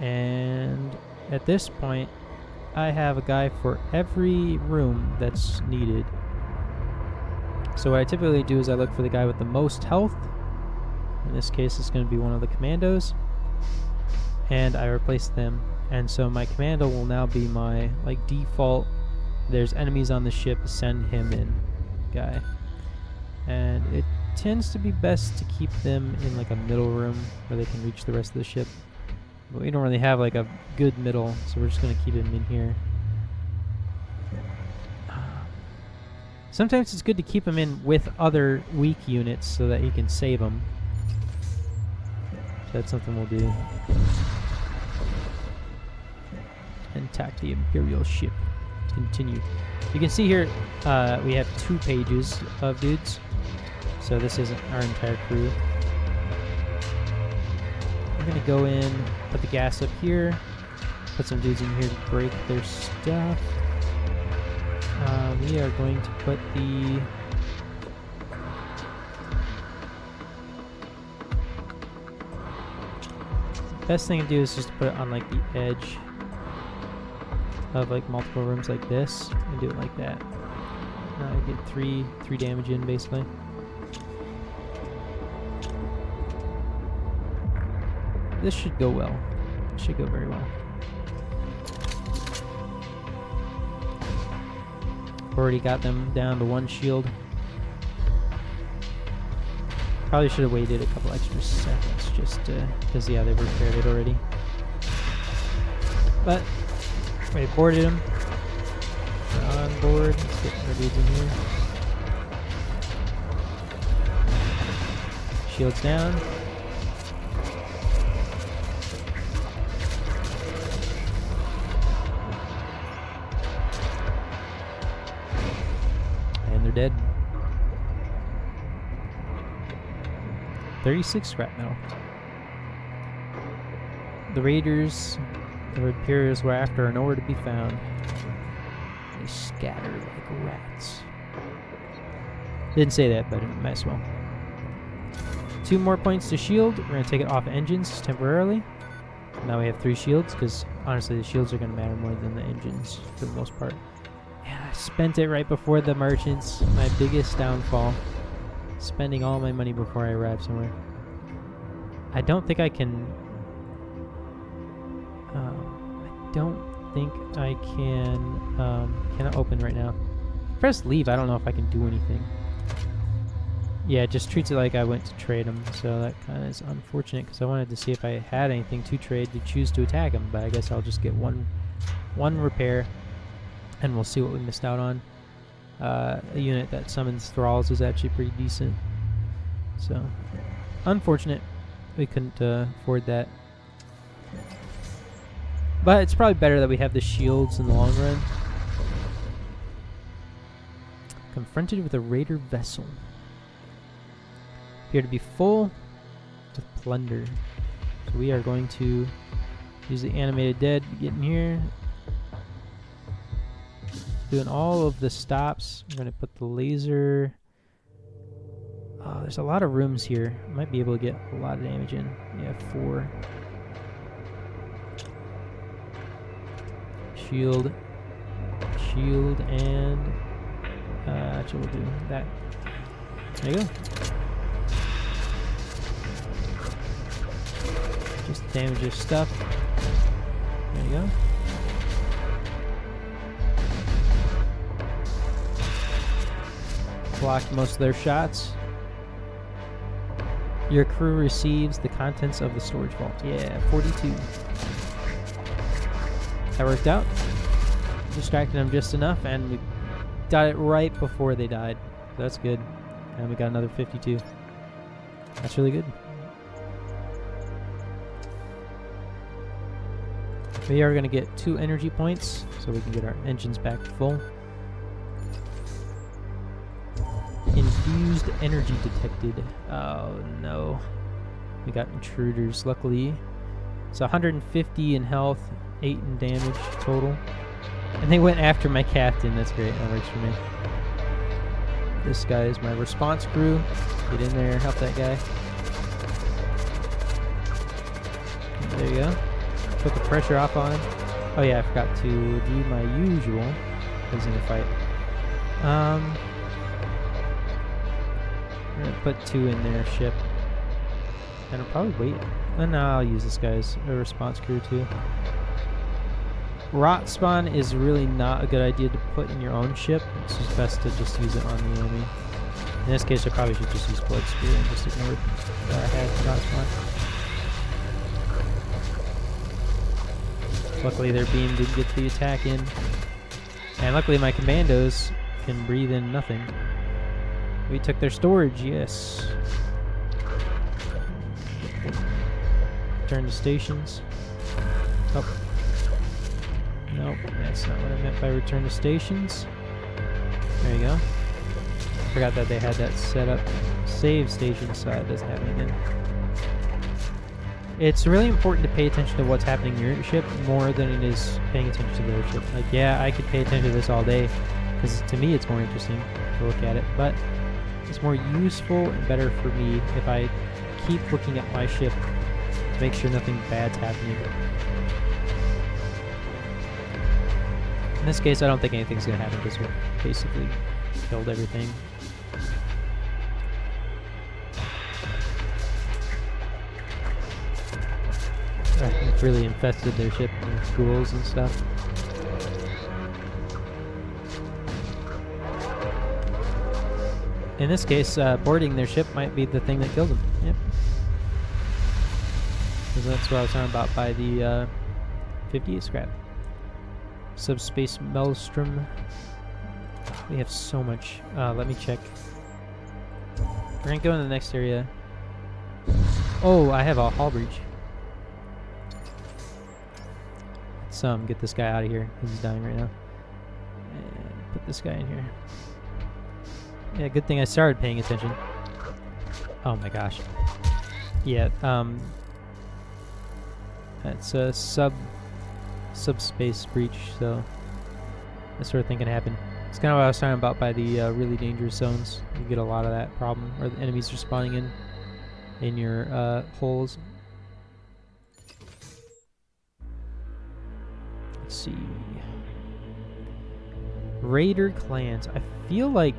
And at this point, I have a guy for every room that's needed. So what I typically do is I look for the guy with the most health. In this case, it's going to be one of the commandos. And I replace them. And so my commando will now be my, like, default, there's enemies on the ship, send him in guy. And it tends to be best to keep them in, like, a middle room where they can reach the rest of the ship. But we don't really have, like, a good middle, so we're just going to keep him in here. Sometimes it's good to keep him in with other weak units so that you can save them. So that's something we'll do. And attack the Imperial ship. Continue. You can see here we have 2 pages of dudes. So this isn't our entire crew. We're going to go in, put the gas up here, put some dudes in here to break their stuff. We are going to put the best thing to do is just put it on like the edge of like multiple rooms like this and do it like that. Get three damage in basically. This should go well. It should go very well. Already got them down to 1 shield. Probably should have waited a couple extra seconds just because yeah, they've repaired it already. But we boarded them. We're on board. Let's get our dudes in here. Shields down. Dead. 36 scrap metal. The raiders, the Imperials we're after are nowhere to be found. They scatter like rats. Didn't say that, but it might as well. 2 more points to shield. We're going to take it off engines temporarily. Now we have 3 shields, because honestly the shields are going to matter more than the engines for the most part. I spent it right before the merchants. My biggest downfall. Spending all my money before I arrive somewhere. I don't think I can... I don't think I cannot open right now. Press leave. I don't know if I can do anything. Yeah, it just treats it like I went to trade him, so that kind of is unfortunate because I wanted to see if I had anything to trade to choose to attack him, but I guess I'll just get one repair, and we'll see what we missed out on. A unit that summons thralls is actually pretty decent, so unfortunate we couldn't afford that. But it's probably better that we have the shields in the long run. Confronted with a raider vessel. Appear to be full with plunder. So we are going to use the animated dead to get in here. Doing all of the stops. We're going to put the laser. Oh, there's a lot of rooms here. Might be able to get a lot of damage in. Yeah, 4. Shield, and actually we'll do that. There you go. Just damage your stuff. There you go. Blocked most of their shots. Your crew receives the contents of the storage vault. Yeah, 42. That worked out. Distracted them just enough, and we got it right before they died. So that's good. And we got another 52. That's really good. We are going to get 2 energy points, so we can get our engines back full. Infused energy detected. Oh no. We got intruders, luckily. So 150 in health, 8 in damage total. And they went after my captain. That's great. That works for me. This guy is my response crew. Get in there, help that guy. There you go. Put the pressure off on him. Oh yeah, I forgot to do my usual. He's in a fight. We're gonna put 2 in their ship. And I'll probably wait. And now I'll use this guy's response crew too. Rot spawn is really not a good idea to put in your own ship. It's just best to just use it on the enemy. In this case, I probably should just use blood spear and just ignore that I had rot spawn. Luckily their beam did get the attack in. And luckily my commandos can breathe in nothing. We took their storage, yes. Return to stations. Oh. Nope, that's not what I meant by return to stations. There you go. Forgot that they had that set up. Save station, so it doesn't happen again. It's really important to pay attention to what's happening in your ship more than it is paying attention to their ship. Like, yeah, I could pay attention to this all day, because to me it's more interesting to look at it, but it's more useful and better for me if I keep looking at my ship to make sure nothing bad's happening. In this case, I don't think anything's going to happen because we basically killed everything. We've really infested their ship with ghouls and stuff. In this case, boarding their ship might be the thing that kills them. Yep. Because that's what I was talking about by the 58 scrap. Subspace Maelstrom. We have so much. Let me check. We're going to go in the next area. Oh, I have a hull breach. Let's get this guy out of here. He's dying right now. And put this guy in here. Yeah, good thing I started paying attention. Oh my gosh. Yeah, that's a subspace breach, so that sort of thing can happen. It's kind of what I was talking about by the really dangerous zones. You get a lot of that problem, or the enemies are spawning in your holes. Let's see. Raider clans. I feel like,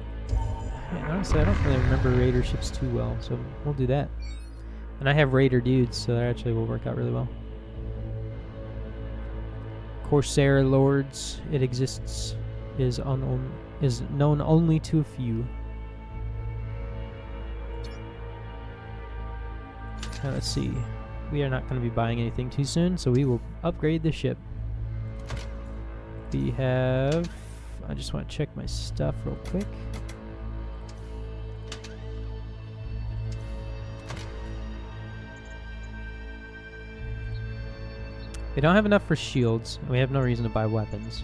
honestly, I don't really remember raider ships too well, so we'll do that. And I have raider dudes, so that actually will work out really well. Corsair lords. It exists. Is known only to a few. Now let's see. We are not going to be buying anything too soon, so we will upgrade the ship. We have... I just want to check my stuff real quick. We don't have enough for shields, and we have no reason to buy weapons.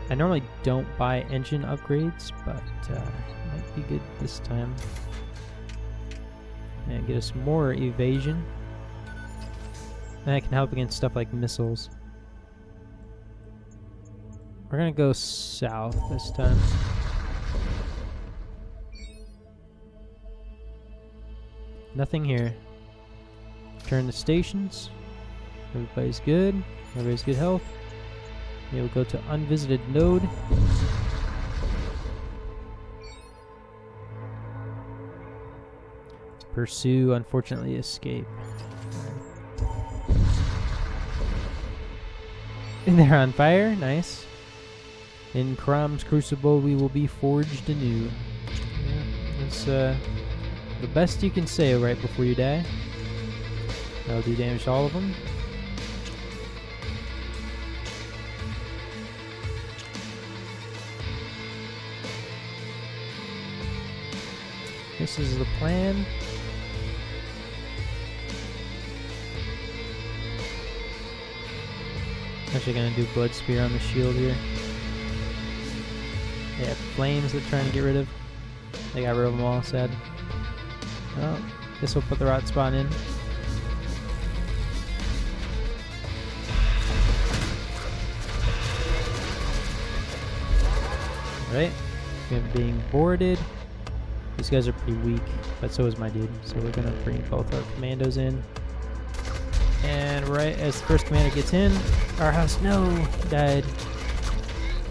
I normally don't buy engine upgrades, but might be good this time. And get us more evasion. And that can help against stuff like missiles. We're gonna go south this time. Nothing here. Turn to stations. Everybody's good. Everybody's good health. We will go to unvisited node. Pursue, unfortunately escape. And they're on fire, nice. In Crom's crucible we will be forged anew. Yeah, that's the best you can say right before you die. That'll do damage to all of them. This is the plan. Actually gonna do blood spear on the shield here. They have flames they're trying to get rid of. They got rid of them all, sad. Well, this will put the rot spawn in. Alright, we have being boarded. These guys are pretty weak, but so is my dude. So we're gonna bring both our commandos in. And right as the first commander gets in, our house, no, he died.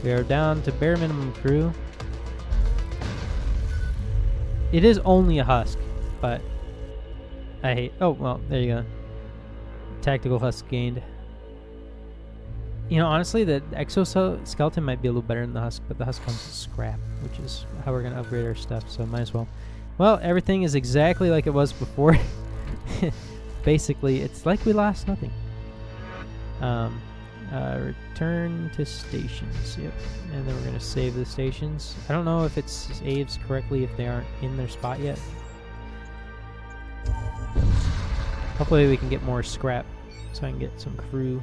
We are down to bare minimum crew. It is only a husk, but I hate, oh, well, there you go. Tactical husk gained. You know, honestly, the exoskeleton might be a little better than the husk, but the husk comes with scrap, which is how we're going to upgrade our stuff, so might as well. Well, everything is exactly like it was before. Basically, it's like we lost nothing. Return to stations, yep. And then we're going to save the stations. I don't know if it saves correctly if they aren't in their spot yet. Hopefully we can get more scrap so I can get some crew.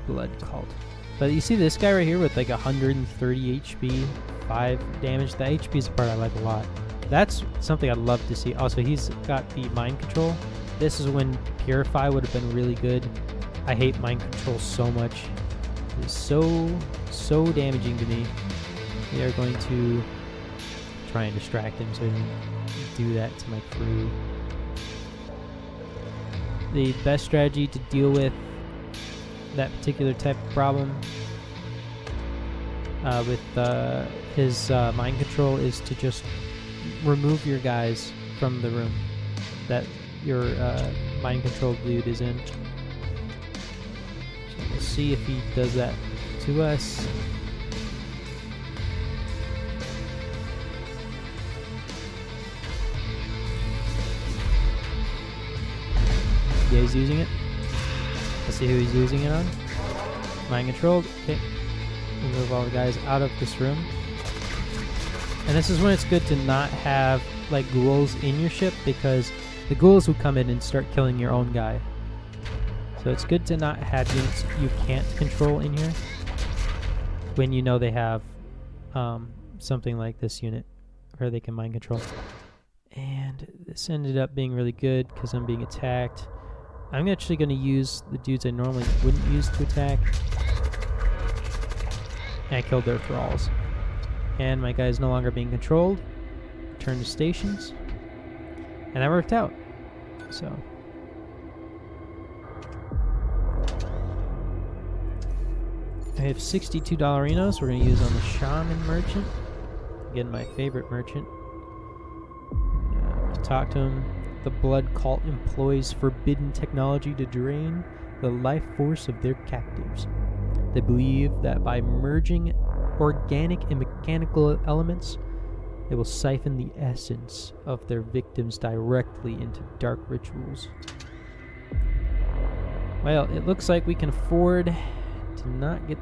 Blood cult. But you see this guy right here with like 130 HP, 5 damage. The HP is the part I like a lot. That's something I'd love to see. Also, he's got the mind control. This is when Purify would have been really good. I hate mind control so much. It is so damaging to me. We are going to try and distract him so he doesn't do that to my crew. The best strategy to deal with that particular type of problem with his mind control is to just remove your guys from the room that your mind control dude is in. So we'll see if he does that to us. Yeah, he's using it. Let's see who he's using it on. Mind controlled. Okay. Move all the guys out of this room. And this is when it's good to not have like ghouls in your ship, because the ghouls will come in and start killing your own guy. So it's good to not have units you can't control in here when you know they have something like this unit where they can mind control. And this ended up being really good because I'm being attacked. I'm actually going to use the dudes I normally wouldn't use to attack. And I killed their thralls. And my guy is no longer being controlled. Return to stations. And that worked out. So. I have 62 dollarinos we're going to use on the Shaman Merchant. Again, my favorite merchant. Talk to him. The blood cult employs forbidden technology to drain the life force of their captives. They believe that by merging organic and mechanical elements, they will siphon the essence of their victims directly into dark rituals. Well, it looks like we can afford to not get...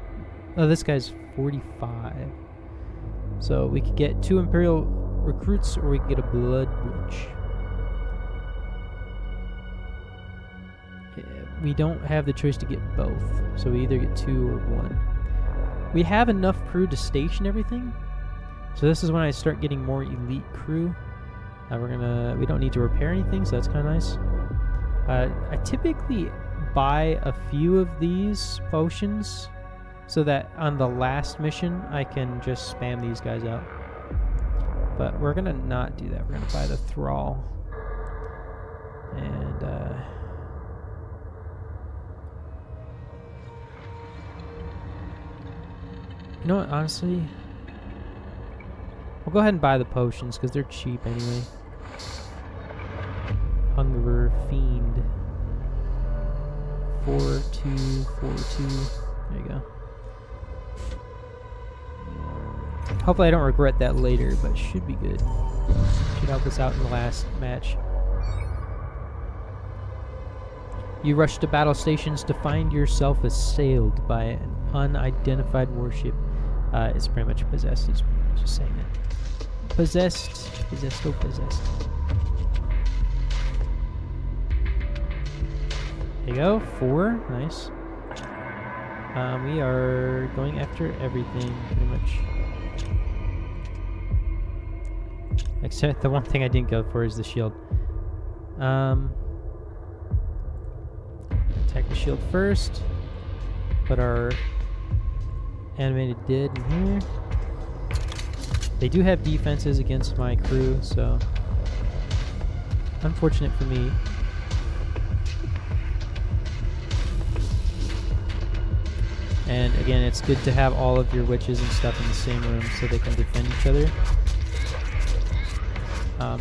Oh, this guy's 45. So we could get 2 Imperial recruits, or we could get a blood witch. We don't have the choice to get both, so we either get 2 or 1. We have enough crew to station everything, so this is when I start getting more elite crew. We don't need to repair anything, so that's kind of nice. I typically buy a few of these potions so that on the last mission I can just spam these guys out. But we're gonna not do that. We're gonna buy the thrall. And you know what, honestly, we'll go ahead and buy the potions because they're cheap anyway. Hunger Fiend. 4242. There you go. Hopefully I don't regret that later, but it should be good. Should help us out in the last match. You rush to battle stations to find yourself assailed by an unidentified warship. It's pretty much possessed. It's just saying that. Possessed. Possessed. Oh, possessed. There you go. 4. Nice. We are going after everything, pretty much. Except the one thing I didn't go for is the shield. Attack the shield first. Put our animated dead in here. They do have defenses against my crew, so unfortunate for me. And again, it's good to have all of your witches and stuff in the same room so they can defend each other.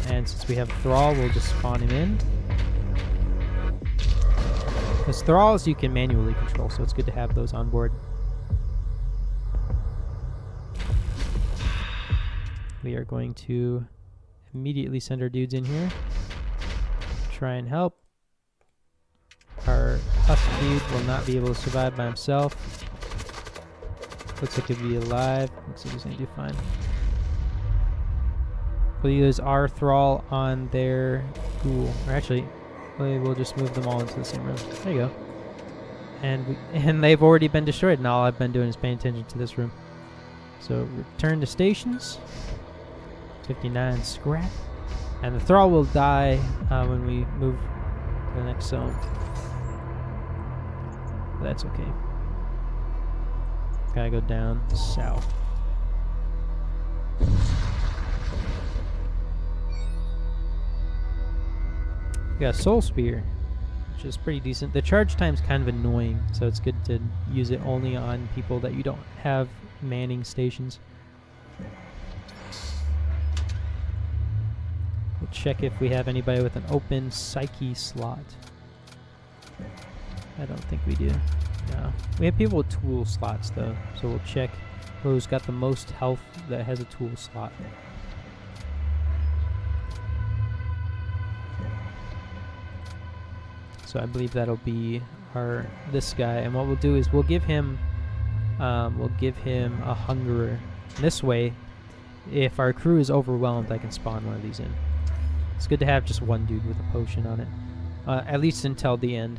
And since we have Thrall, we'll just spawn him in. Because Thralls you can manually control, so it's good to have those on board. We are going to immediately send our dudes in here. Try and help. Our husk dude will not be able to survive by himself. Looks like he'll be alive. Looks like he's going to do fine. We'll use our Thrall on their ghoul. Or actually, we'll just move them all into the same room. There you go. And they've already been destroyed, and all I've been doing is paying attention to this room. So return to stations. 59 scrap. And the Thrall will die when we move to the next zone. But that's okay. Gotta go down south. We got a Soul Spear, which is pretty decent. The charge time's kind of annoying, so it's good to use it only on people that you don't have manning stations. We'll check if we have anybody with an open Psyche slot. I don't think we do. No. We have people with tool slots though, so we'll check who's got the most health that has a tool slot. So I believe that'll be this guy, and what we'll do is we'll give him a hungerer. This way, if our crew is overwhelmed, I can spawn one of these in. It's good to have just one dude with a potion on it, at least until the end.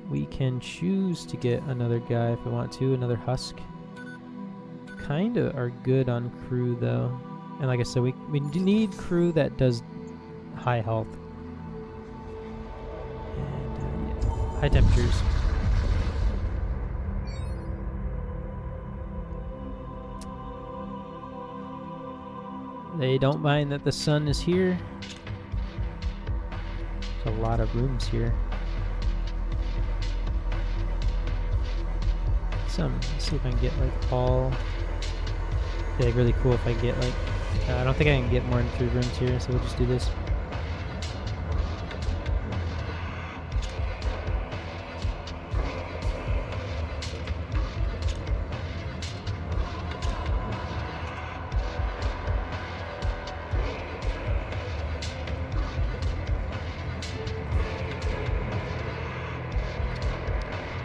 We can choose to get another guy if we want to, another husk. Kinda are good on crew though, and like I said, we need crew that does high health and yeah, high temperatures. They don't mind that the sun is here. There's a lot of rooms here. Let's see if I can get like all. It'd be like really cool if I get like. I don't think I can get more than 3 rooms here, so we'll just do this.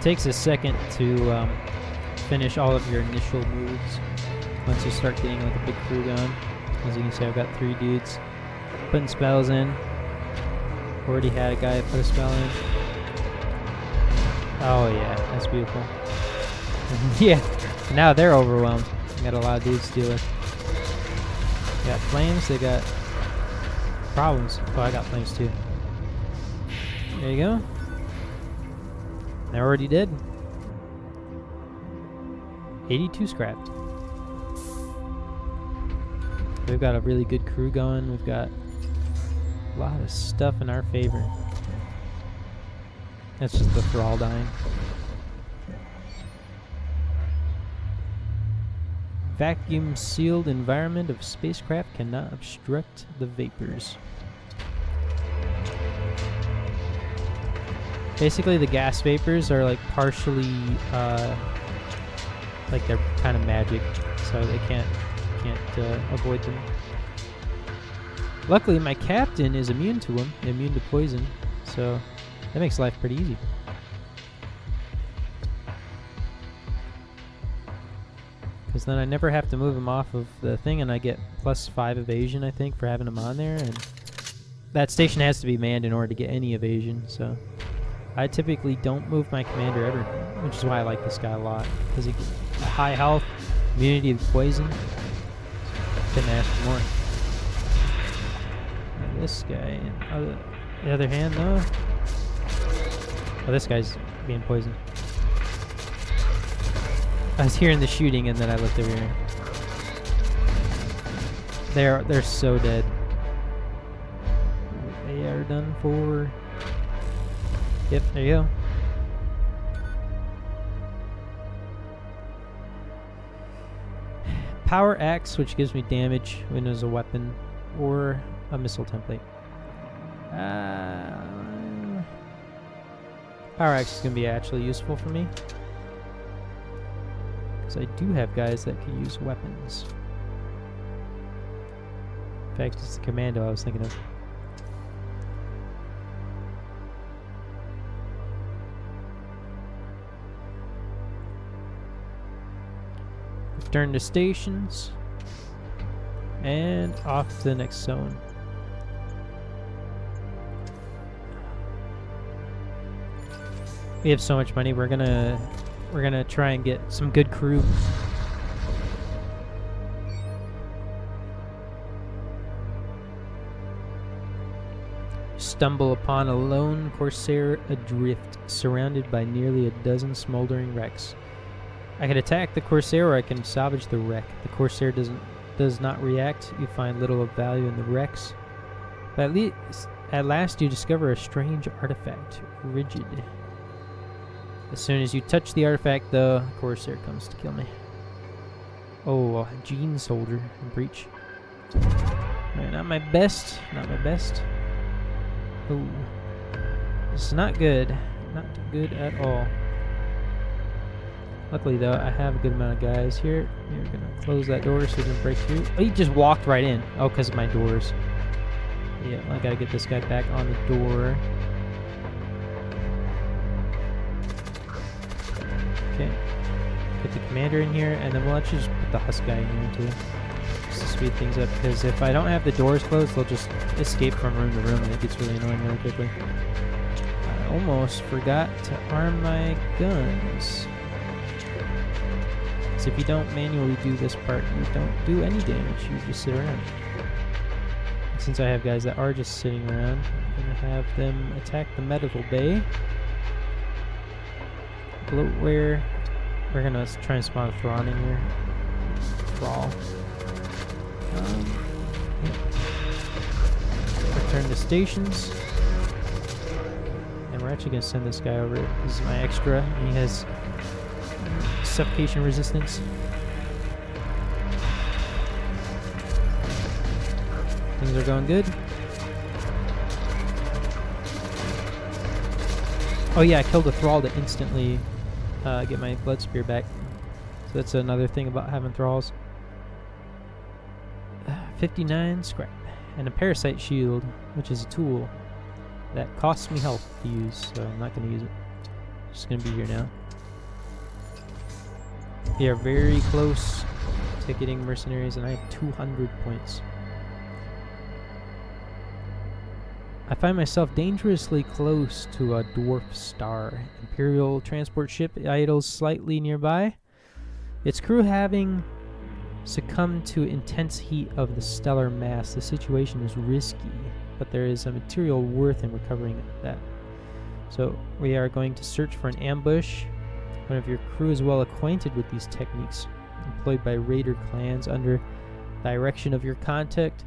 It takes a second to finish all of your initial moves once you start getting like a big crew going. As you can see, I've got 3 dudes putting spells in. Already had a guy put a spell in. Oh yeah, that's beautiful. Yeah, now they're overwhelmed. I got a lot of dudes to deal with. They got flames, they got problems. Oh, I got flames too. There you go. They're already dead. 82 scrapped. We've got a really good crew going. We've got a lot of stuff in our favor. That's just the thrall dying. Vacuum sealed environment of spacecraft cannot obstruct the vapors. Basically, the gas vapors are like partially, like they're kind of magic, so they can't avoid them. Luckily, my captain is immune to them, immune to poison, so that makes life pretty easy. Because then I never have to move him off of the thing, and I get +5 evasion, I think, for having him on there. And that station has to be manned in order to get any evasion, so I typically don't move my commander ever, which is why I like this guy a lot, because he gets high health, immunity to poison. Couldn't ask for more. And this guy, on the other hand, though. Oh, this guy's being poisoned. I was hearing the shooting, and then I looked over here. They're so dead. They are done for. Yep, there you go. Power axe, which gives me damage when there's a weapon, or a missile template. Power axe is going to be actually useful for me, because I do have guys that can use weapons. In fact, it's the commando I was thinking of. Return to stations, and off to the next zone. We have so much money. We're gonna try and get some good crew. Stumble upon a lone corsair adrift, surrounded by nearly a dozen smoldering wrecks. I can attack the corsair, or I can salvage the wreck. The corsair does not react. You find little of value in the wrecks, but at last you discover a strange artifact, rigid. As soon as you touch the artifact, the corsair comes to kill me. Oh, Gene soldier in breach. Right, not my best. Not my best. Oh, this is not good. Not good at all. Luckily, though, I have a good amount of guys here. We're going to close that door so we can break through. Oh, he just walked right in. Oh, because of my doors. Yeah, I got to get this guy back on the door. Okay. Get the commander in here, and then we'll actually just put the husk guy in here, too. Just to speed things up, because if I don't have the doors closed, they'll just escape from room to room, and it gets really annoying really quickly. I almost forgot to arm my guns. So if you don't manually do this part, you don't do any damage, you just sit around. And since I have guys that are just sitting around, I'm going to have them attack the medical bay. Bloatware. We're going to try and spawn a Thrawn in here. Thrall. Yep. Return to stations. And we're actually going to send this guy over. This is my extra. He has suffocation resistance. Things are going good. Oh yeah, I killed a Thrall to instantly get my blood spear back. So that's another thing about having Thralls. 59 scrap. And a parasite shield, which is a tool that costs me health to use, so I'm not going to use it. Just gonna be here now. We are very close to getting mercenaries, and I have 200 points. I find myself dangerously close to a dwarf star. Imperial transport ship idles slightly nearby. Its crew having succumbed to intense heat of the stellar mass. The situation is risky, but there is a material worth in recovering that. So we are going to search for an ambush. One of your crew is well acquainted with these techniques, employed by raider clans under direction of your contact.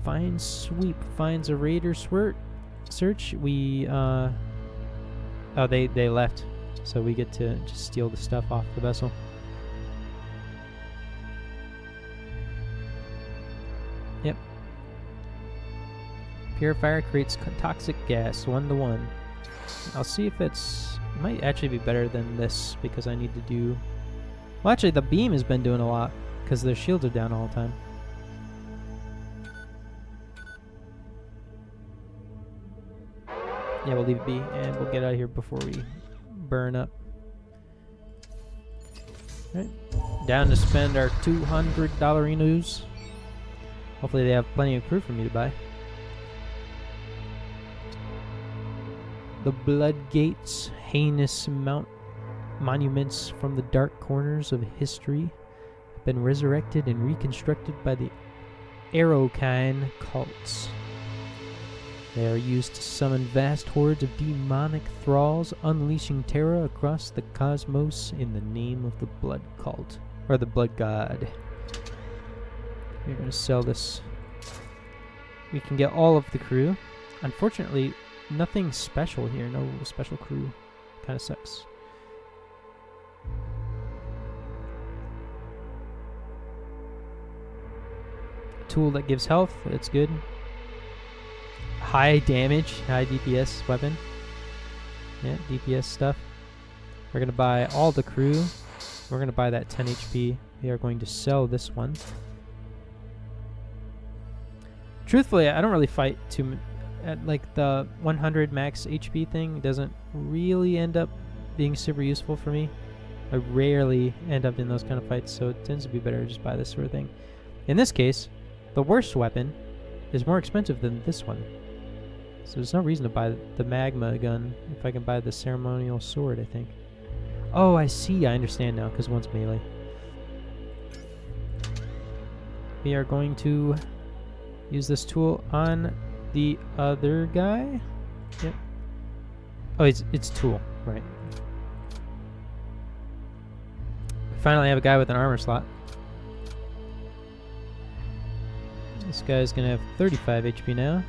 Fine Sweep finds a raider search. We oh, they left, so we get to just steal the stuff off the vessel. Yep. Purifier creates toxic gas 1-to-1. I'll see if it's might actually be better than this because I need to do. Well, actually, the beam has been doing a lot because their shields are down all the time. Yeah, we'll leave it be, and we'll get out of here before we burn up. Alright, down to spend our 200 dollarinos. Hopefully they have plenty of crew for me to buy. The Blood Gates, heinous monuments from the dark corners of history, have been resurrected and reconstructed by the Arrowkine cults. They are used to summon vast hordes of demonic thralls, unleashing terror across the cosmos in the name of the Blood Cult, or the Blood God. We're going to sell this. We can get all of the crew. Unfortunately, nothing special here. No special crew. Kind of sucks. Tool that gives health. That's good. High damage, high DPS weapon. Yeah, DPS stuff. We're going to buy all the crew. We're going to buy that 10 HP. We are going to sell this one. Truthfully, I don't really fight too at like the 100 max HP thing doesn't really end up being super useful for me. I rarely end up in those kind of fights, so it tends to be better to just buy this sort of thing. In this case, the worst weapon is more expensive than this one. So there's no reason to buy the magma gun if I can buy the ceremonial sword, I think. Oh, I see. I understand now, because one's melee. We are going to use this tool on the other guy. Yep. Oh, it's tool, right. We finally have a guy with an armor slot. This guy's going to have 35 HP now.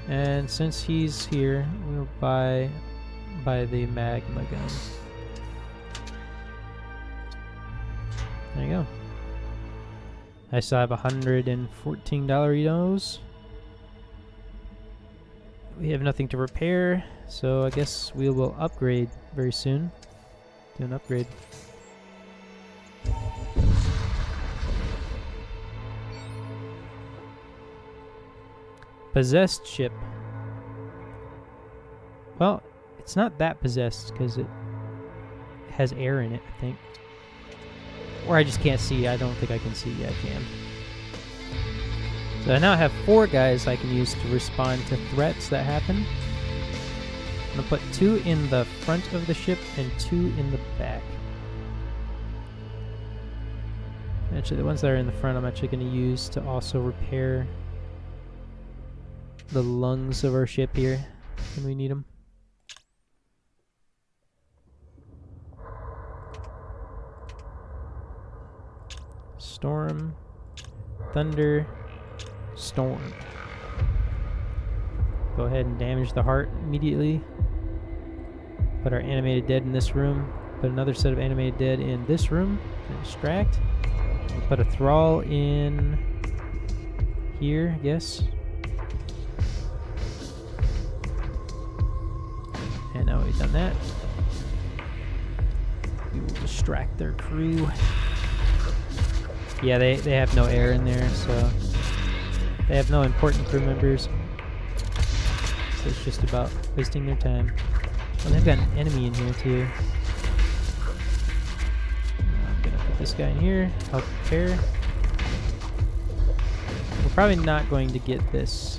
And since he's here, we'll buy the magma gun. There you go. I still have $114. We have nothing to repair, so I guess we will upgrade very soon. Do an upgrade. Possessed ship. Well, it's not that possessed because it has air in it, I think. Or I just can't see. I don't think I can see. Yeah, I can. So I now have 4 guys I can use to respond to threats that happen. I'm going to put 2 in the front of the ship and 2 in the back. Actually, the ones that are in the front I'm actually going to use to also repair the lungs of our ship here when we need them. Storm, thunder, storm. Go ahead and damage the heart immediately. Put our animated dead in this room. Put another set of animated dead in this room to distract. We'll put a thrall in here, I guess. And now we've done that, we will distract their crew. Yeah, they have no air in there, so they have no important crew members. So it's just about wasting their time. Oh, they've got an enemy in here too. I'm gonna put this guy in here, help repair. We're probably not going to get this.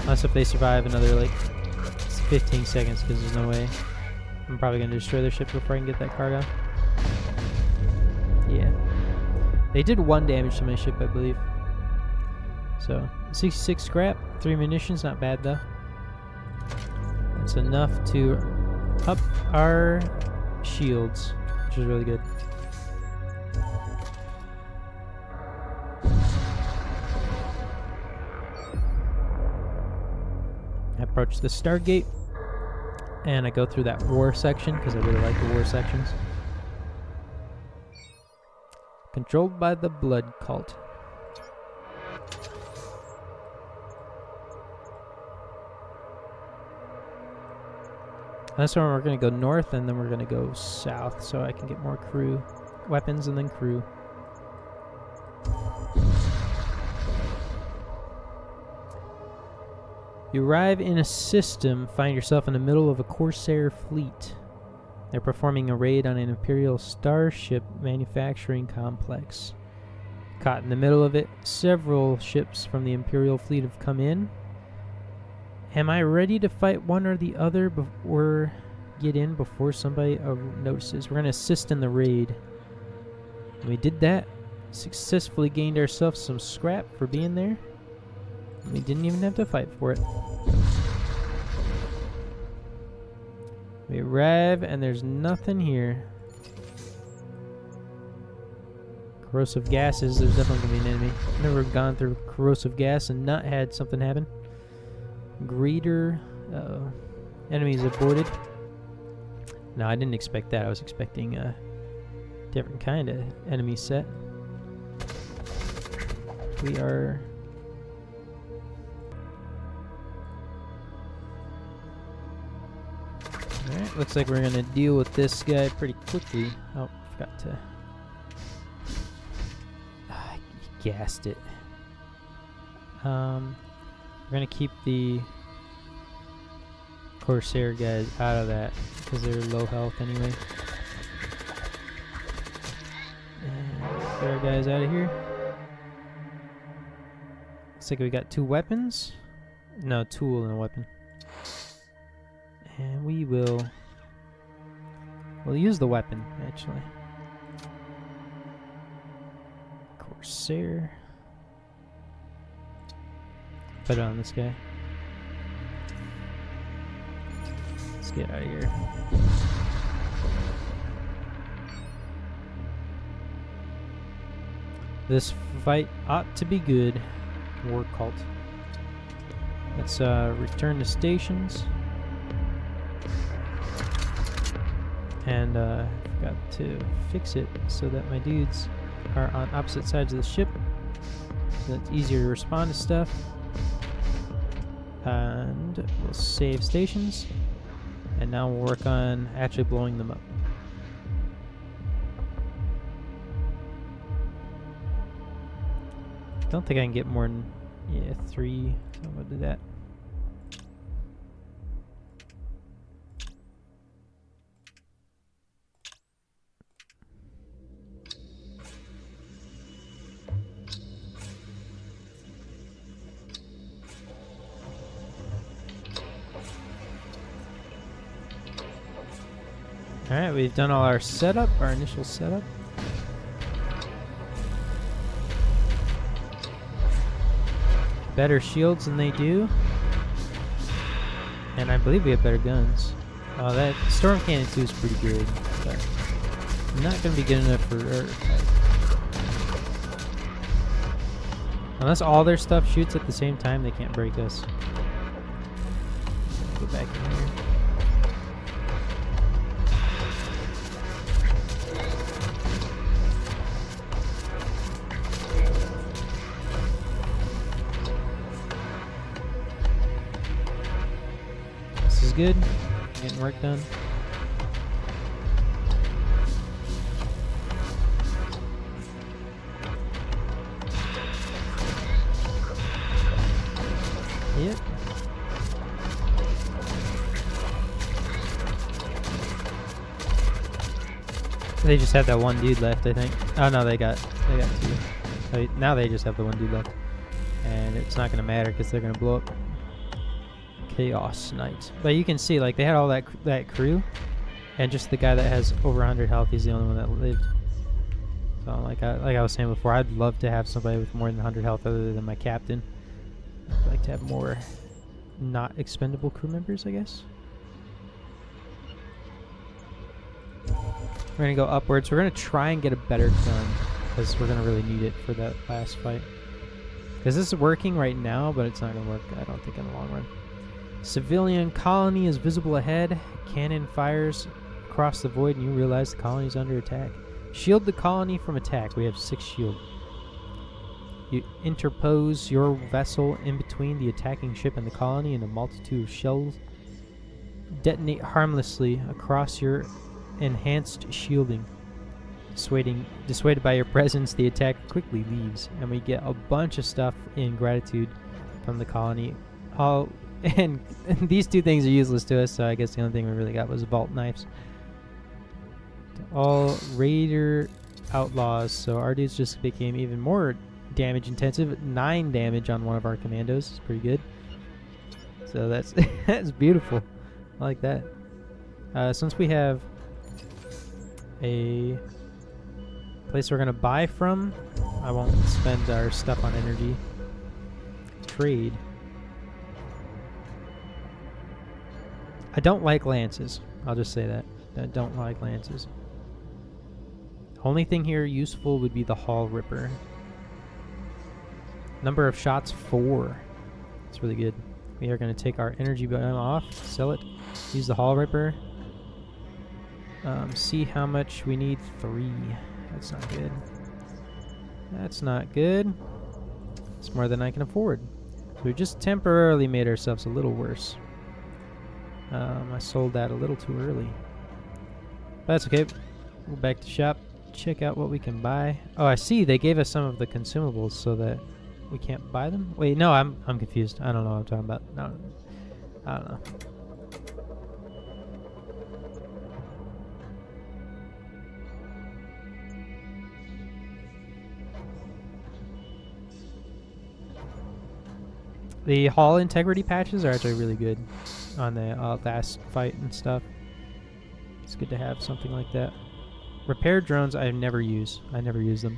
Unless if they survive another like 15 seconds, because there's no way. I'm probably going to destroy their ship before I can get that cargo. Yeah. They did 1 damage to my ship, I believe. So, 66 scrap, 3 munitions, not bad though. That's enough to up our shields, which is really good. I approach the Stargate, and I go through that war section, because I really like the war sections. Controlled by the Blood Cult. That's where we're going to go north, and then we're going to go south, so I can get more crew, weapons, and then crew. You arrive in a system, find yourself in the middle of a Corsair fleet. They're performing a raid on an Imperial starship manufacturing complex. Caught in the middle of it, several ships from the Imperial fleet have come in. Am I ready to fight one or the other or get in before somebody notices? We're going to assist in the raid. And we did that. Successfully gained ourselves some scrap for being there. We didn't even have to fight for it. We arrive and there's nothing here. Corrosive gases, there's definitely going to be an enemy. I've never gone through corrosive gas and not had something happen. Greeter. Uh-oh. Enemies aborted. No, I didn't expect that. I was expecting a different kind of enemy set. We are... Alright, looks like we're going to deal with this guy pretty quickly. Oh, forgot to... I gassed it. We're going to keep the Corsair guys out of that because they're low health anyway. And get our guys out of here. Looks like we got 2 weapons. No, tool and a weapon. And we'll use the weapon, actually. Corsair. Put it on this guy. Let's get out of here. This fight ought to be good. War cult. Let's return to stations. And got to fix it so that my dudes are on opposite sides of the ship. So it's easier to respond to stuff. And we'll save stations. And now we'll work on actually blowing them up. Don't think I can get more than 3. So I'm gonna do that. Alright, we've done all our setup, our initial setup. Better shields than they do. And I believe we have better guns. Oh, that Storm Cannon 2 is pretty good, but not going to be good enough for Earth. Unless all their stuff shoots at the same time, they can't break us. Go back in here. Good. Getting work done. Yep. They just have that one dude left, I think. Oh no, they got two. Now they just have the one dude left, and it's not gonna matter because they're gonna blow up. Chaos Knight. But you can see, like, they had all that crew, and just the guy that has over 100 health, he's the only one that lived. So like I was saying before, I'd love to have somebody with more than 100 health other than my captain. I'd like to have more not expendable crew members, I guess. We're gonna go upwards. We're gonna try and get a better gun because we're gonna really need it for that last fight. Because this is working right now, but it's not gonna work, I don't think, in the long run. Civilian colony is visible ahead. Cannon fires across the void, and you realize the colony is under attack. Shield the colony from attack. We have 6 shield. You interpose your vessel in between the attacking ship and the colony, and a multitude of shells detonate harmlessly across your enhanced shielding. Dissuaded by your presence, the attack quickly leaves, and we get a bunch of stuff in gratitude from the colony. And these two things are useless to us, so I guess the only thing we really got was vault knives. All raider outlaws, so our dudes just became even more damage intensive. 9 damage on one of our commandos is pretty good. So that's that's beautiful. I like that. Since we have a place we're gonna buy from, I won't spend our stuff on energy. Trade. I don't like lances. I'll just say that. I don't like lances. Only thing here useful would be the Hull Ripper. Number of shots, 4. That's really good. We are going to take our energy bomb off, sell it, use the Hull Ripper. See how much we need. 3. That's not good. That's not good. It's more than I can afford. So we just temporarily made ourselves a little worse. I sold that a little too early. But that's okay. Go back to shop. Check out what we can buy. Oh, I see. They gave us some of the consumables so that we can't buy them. Wait, no, I'm confused. I don't know what I'm talking about. No, I don't know. The hull integrity patches are actually really good on the last fight and stuff. It's good to have something like that. Repair drones I never use. I never use them.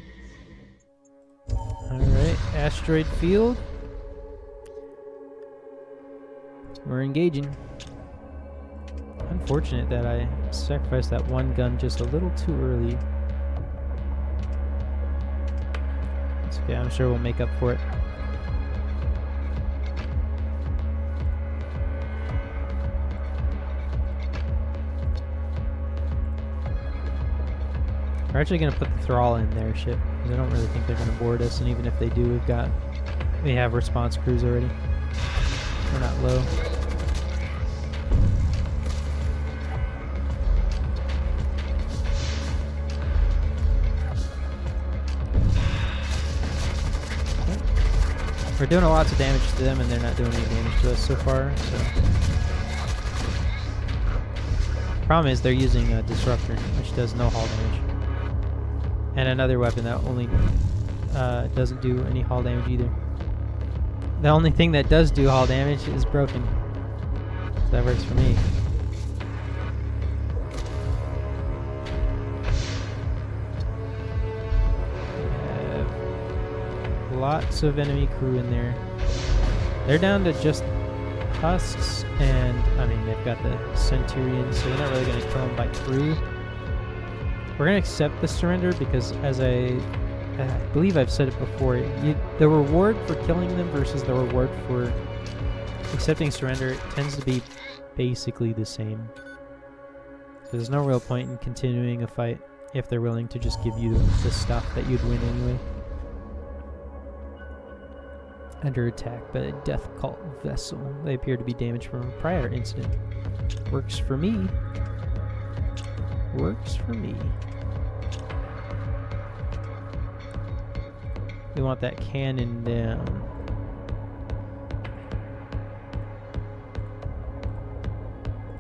Alright, asteroid field. We're engaging. Unfortunate that I sacrificed that one gun just a little too early. It's okay, I'm sure we'll make up for it. We're actually going to put the thrall in their ship, because I don't really think they're going to board us, and even if they do, we have response crews already. We're not low. Okay. We're doing lots of damage to them, and they're not doing any damage to us so far, so... Problem is, they're using a disruptor, which does no hull damage. And another weapon that only doesn't do any hull damage either. The only thing that does do hull damage is broken. So that works for me. Have lots of enemy crew in there. They're down to just husks, and I mean they've got the Centurions, so they're not really going to kill them by crew. We're going to accept the surrender because, as I believe I've said it before, the reward for killing them versus the reward for accepting surrender tends to be basically the same. So there's no real point in continuing a fight if they're willing to just give you the stuff that you'd win anyway. Under attack by a death cult vessel. They appear to be damaged from a prior incident. Works for me. Works for me. We want that cannon down.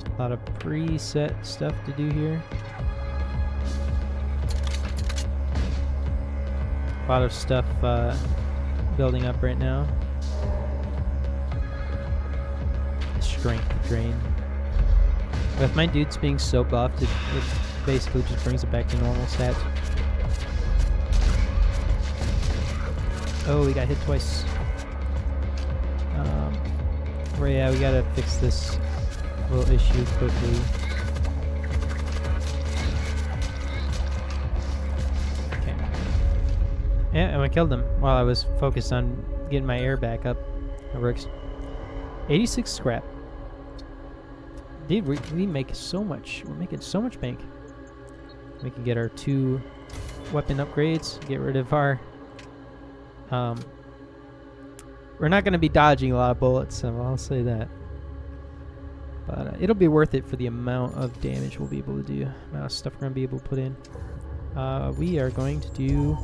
A lot of preset stuff to do here. A lot of stuff building up right now. Strength drain. With my dudes being so buffed, it basically just brings it back to normal stats. Oh, we got hit twice. Well, yeah, we gotta fix this little issue quickly. Okay. Yeah, and we killed him while I was focused on getting my air back up. That works. 86 scrap. Dude, we make so much. We're making so much bank. We can get our 2 weapon upgrades. Get rid of our... we're not going to be dodging a lot of bullets, so I'll say that. But it'll be worth it for the amount of damage we'll be able to do. Amount of stuff we're going to be able to put in. We are going to do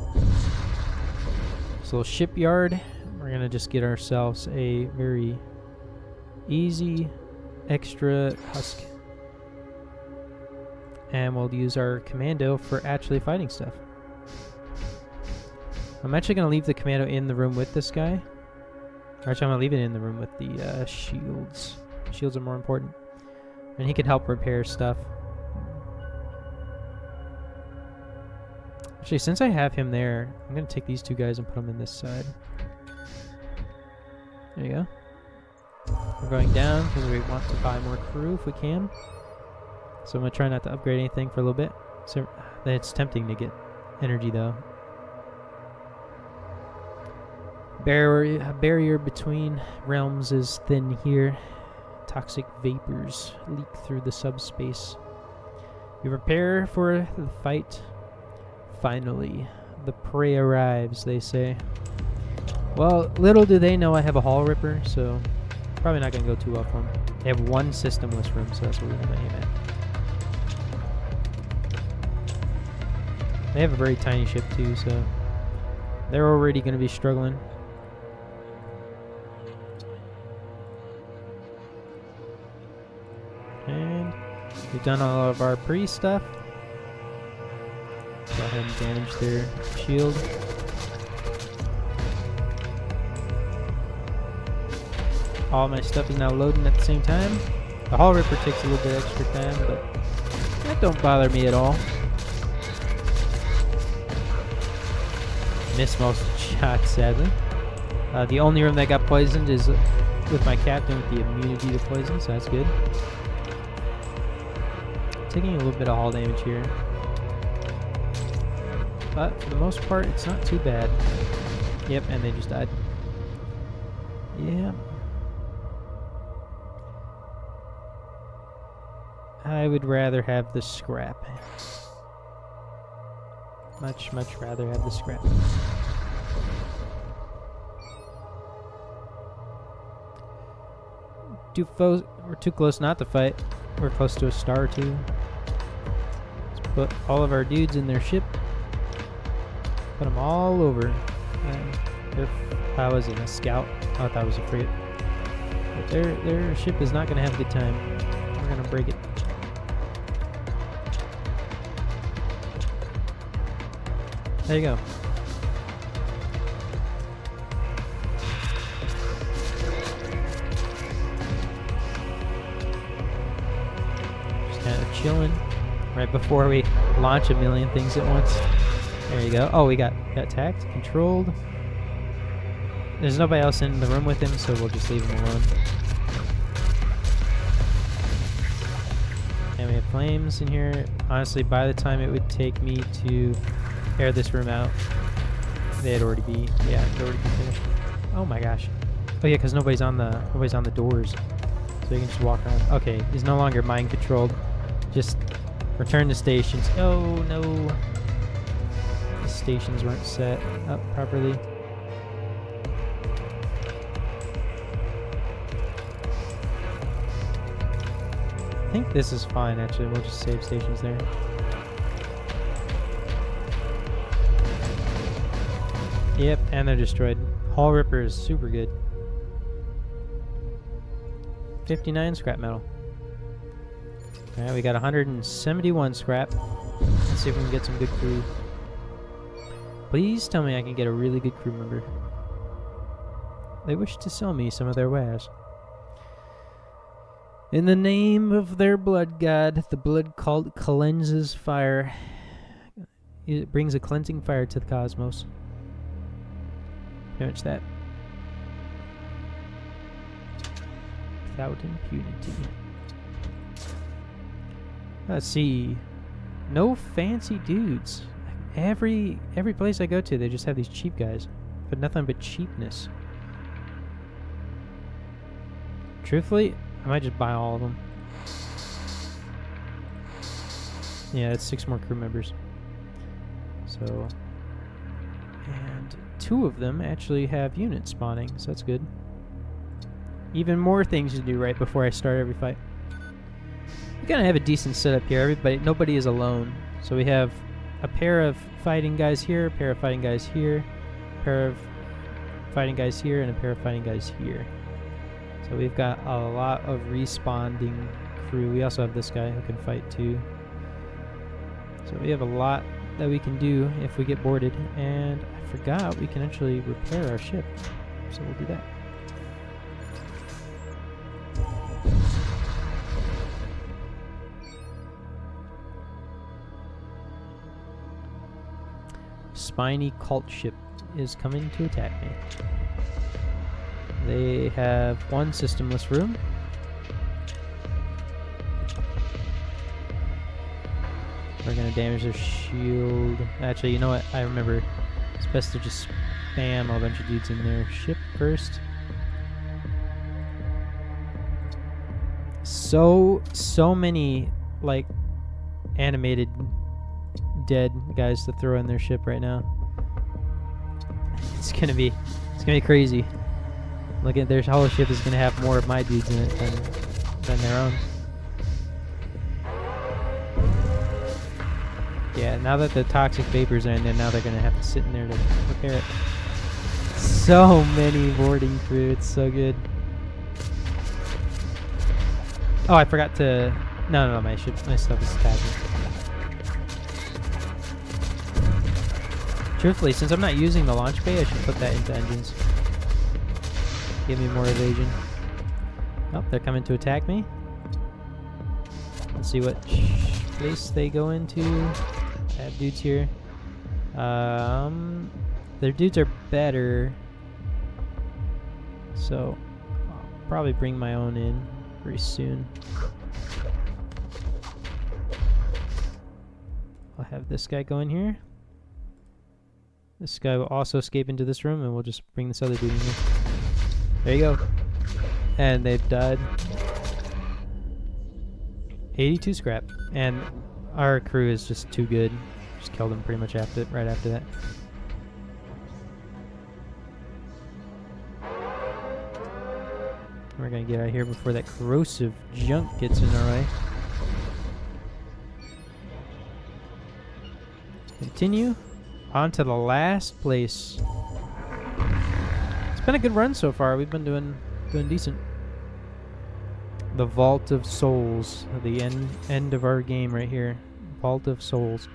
this little shipyard. We're going to just get ourselves a very easy extra husk. And we'll use our commando for actually fighting stuff. I'm actually going to leave the commando in the room with this guy. Or actually, I'm going to leave it in the room with the shields. Shields are more important. And he can help repair stuff. Actually, since I have him there, I'm going to take these 2 guys and put them in this side. There you go. We're going down because we want to buy more crew if we can. So I'm going to try not to upgrade anything for a little bit. So it's tempting to get energy though. Barrier between realms is thin here. Toxic vapors leak through the subspace. We prepare for the fight. Finally, the prey arrives, they say. Well, little do they know I have a Hull Ripper, so probably not going to go too well for them. They have 1 systemless room, so that's what we're going to aim at. They have a very tiny ship too, so they're already going to be struggling. And we've done all of our pre-stuff. Go ahead and damage their shield. All my stuff is now loading at the same time. The Hull Ripper takes a little bit extra time, but that don't bother me at all. Missed most shots, sadly. The only room that got poisoned is with my captain with the immunity to poison, so that's good. Taking a little bit of hull damage here. But for the most part, it's not too bad. Yep, and they just died. Yeah. I would rather have the scrap. Much rather have the scrap. We're too close not to fight. We're close to a star too. Let's put all of our dudes in their ship. Put them all over. How was it? A scout? I thought that was a frigate. But their ship is not going to have a good time. We're going to break it. There you go. Just kind of chilling right before we launch a million things at once. There you go. Oh, we got attacked, controlled. There's nobody else in the room with him, so we'll just leave him alone. And we have flames in here. Honestly, by the time it would take me to air this room out, they'd already be finished. Oh my gosh. Oh yeah, because nobody's on the doors, so you can just walk around. Okay, he's no longer mind controlled. Just return to stations. Oh no, the stations weren't set up properly. I think this is fine actually. We'll just save stations there. Yep, and they're destroyed. Hull Ripper is super good. 59 scrap metal. Alright, we got 171 scrap. Let's see if we can get some good food. Please tell me I can get a really good crew member. They wish to sell me some of their wares. In the name of their blood god, the blood cult cleanses fire. It brings a cleansing fire to the cosmos. Pretty much that. Without impunity. Let's see. No fancy dudes. Every place I go to, they just have these cheap guys. But nothing but cheapness. Truthfully, I might just buy all of them. Yeah, it's 6 more crew members. So, and 2 of them actually have units spawning, so that's good. Even more things to do right before I start every fight. We kind of have a decent setup here. Nobody is alone. So we have a pair of fighting guys here, a pair of fighting guys here, a pair of fighting guys here, and a pair of fighting guys here. So we've got a lot of respawning crew. We also have this guy who can fight too. So we have a lot that we can do if we get boarded. And I forgot we can actually repair our ship. So we'll do that. Spiny cult ship is coming to attack me. They have 1 systemless room. We're gonna damage their shield. Actually, you know what? I remember. It's best to just spam a bunch of dudes in their ship first. So many like animated dead guys to throw in their ship right now. It's gonna be crazy. Look at their whole ship is gonna have more of my dudes in it than their own. Yeah, now that the toxic vapors are in there, now they're gonna have to sit in there to repair it. So many boarding crew, it's so good. Oh, I forgot to. No, my stuff is attacking. Truthfully, since I'm not using the launch bay, I should put that into engines. Give me more evasion. Oh, they're coming to attack me. Let's see what place they go into. I have dudes here. Their dudes are better. So, I'll probably bring my own in pretty soon. I'll have this guy go in here. This guy will also escape into this room, and we'll just bring this other dude in here. There you go. And they've died. 82 scrap. And our crew is just too good. Just killed them pretty much right after that. We're gonna get out of here before that corrosive junk gets in our way. Continue on to the last place. It's been a good run so far. We've been doing decent. The Vault of Souls, the end of our game right here. Vault of Souls.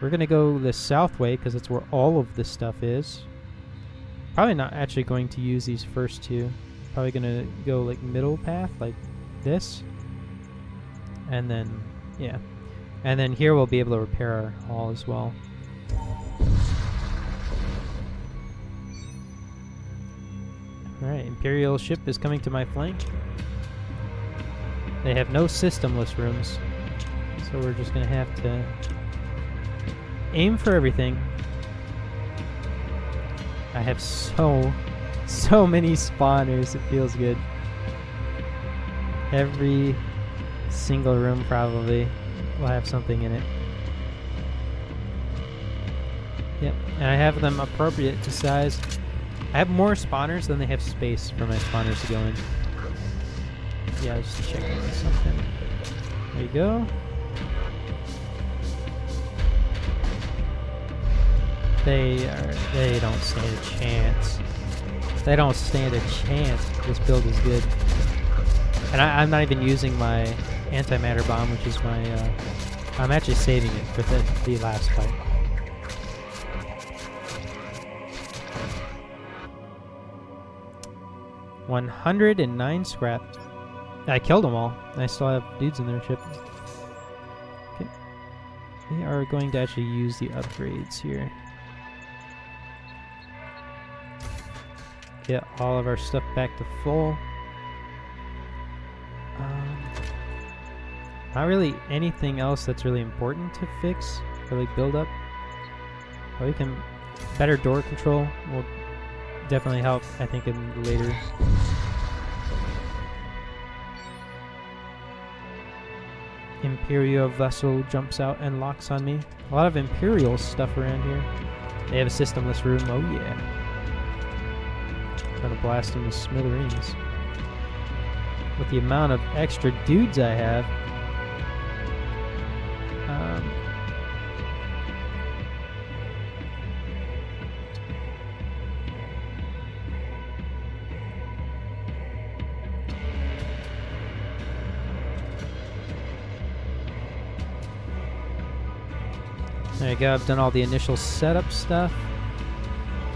We're gonna go the south way because that's where all of this stuff is. Probably not actually going to use these first 2. Probably gonna go like middle path like this. And then, yeah. And then here we'll be able to repair our hull as well. Alright, Imperial ship is coming to my flank. They have no systemless rooms, so we're just gonna have to aim for everything. I have so many spawners, it feels good. Every single room probably will have something in it. Yep, and I have them appropriate to size. I have more spawners than they have space for my spawners to go in. Yeah, I was just checking on something. There you go. They don't stand a chance. They don't stand a chance. This build is good. And I'm not even using my antimatter bomb, which is my I'm actually saving it for the last fight. 109 scrap. I killed them all. I still have dudes in their ship. Okay. We are going to actually use the upgrades here. Get all of our stuff back to full. Not really anything else that's really important to fix or like build up. But we can better door control will definitely help, I think, in later. Imperial vessel jumps out and locks on me. A lot of Imperial stuff around here. They have a systemless room. Oh yeah. Trying to blast them to smithereens. With the amount of extra dudes I have. There you go, I've done all the initial setup stuff.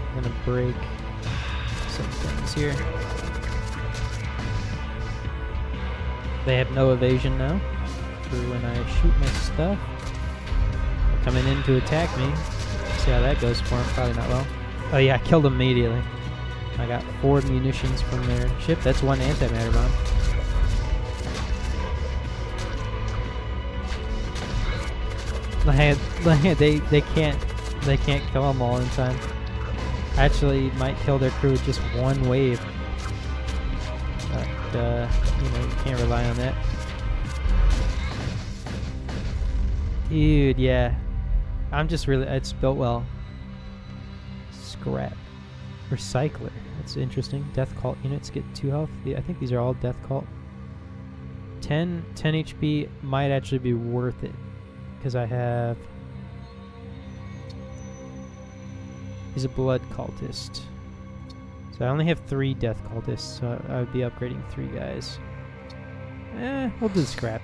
I'm gonna break some things here. They have no evasion now for when I shoot my stuff. They're coming in to attack me. See how that goes for them, probably not well. Oh yeah, I killed them immediately. I got 4 munitions from their ship. That's 1 antimatter bomb. They can't kill them all in time. Actually, might kill their crew with just 1 wave. But you know, you can't rely on that. Dude, yeah. I'm just really, it's built well. Scrap. Recycler. That's interesting. Death Cult units get 2 health. I think these are all Death Cult. 10 HP might actually be worth it. Because I have... He's a blood cultist. So I only have 3 death cultists, so I would be upgrading 3 guys. We'll do the scrap.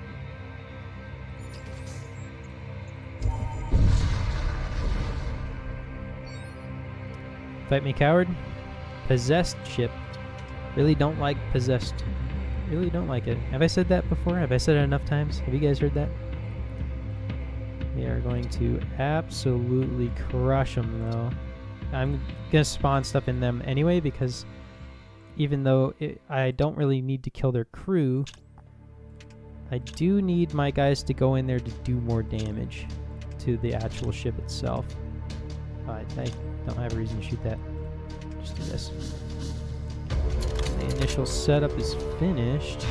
Fight me, coward. Possessed ship. Really don't like possessed. Really don't like it. Have I said that before? Have I said it enough times? Have you guys heard that? We are going to absolutely crush them, though. I'm going to spawn stuff in them anyway, because even though I don't really need to kill their crew, I do need my guys to go in there to do more damage to the actual ship itself. I don't have a reason to shoot that. Just do this. The initial setup is finished.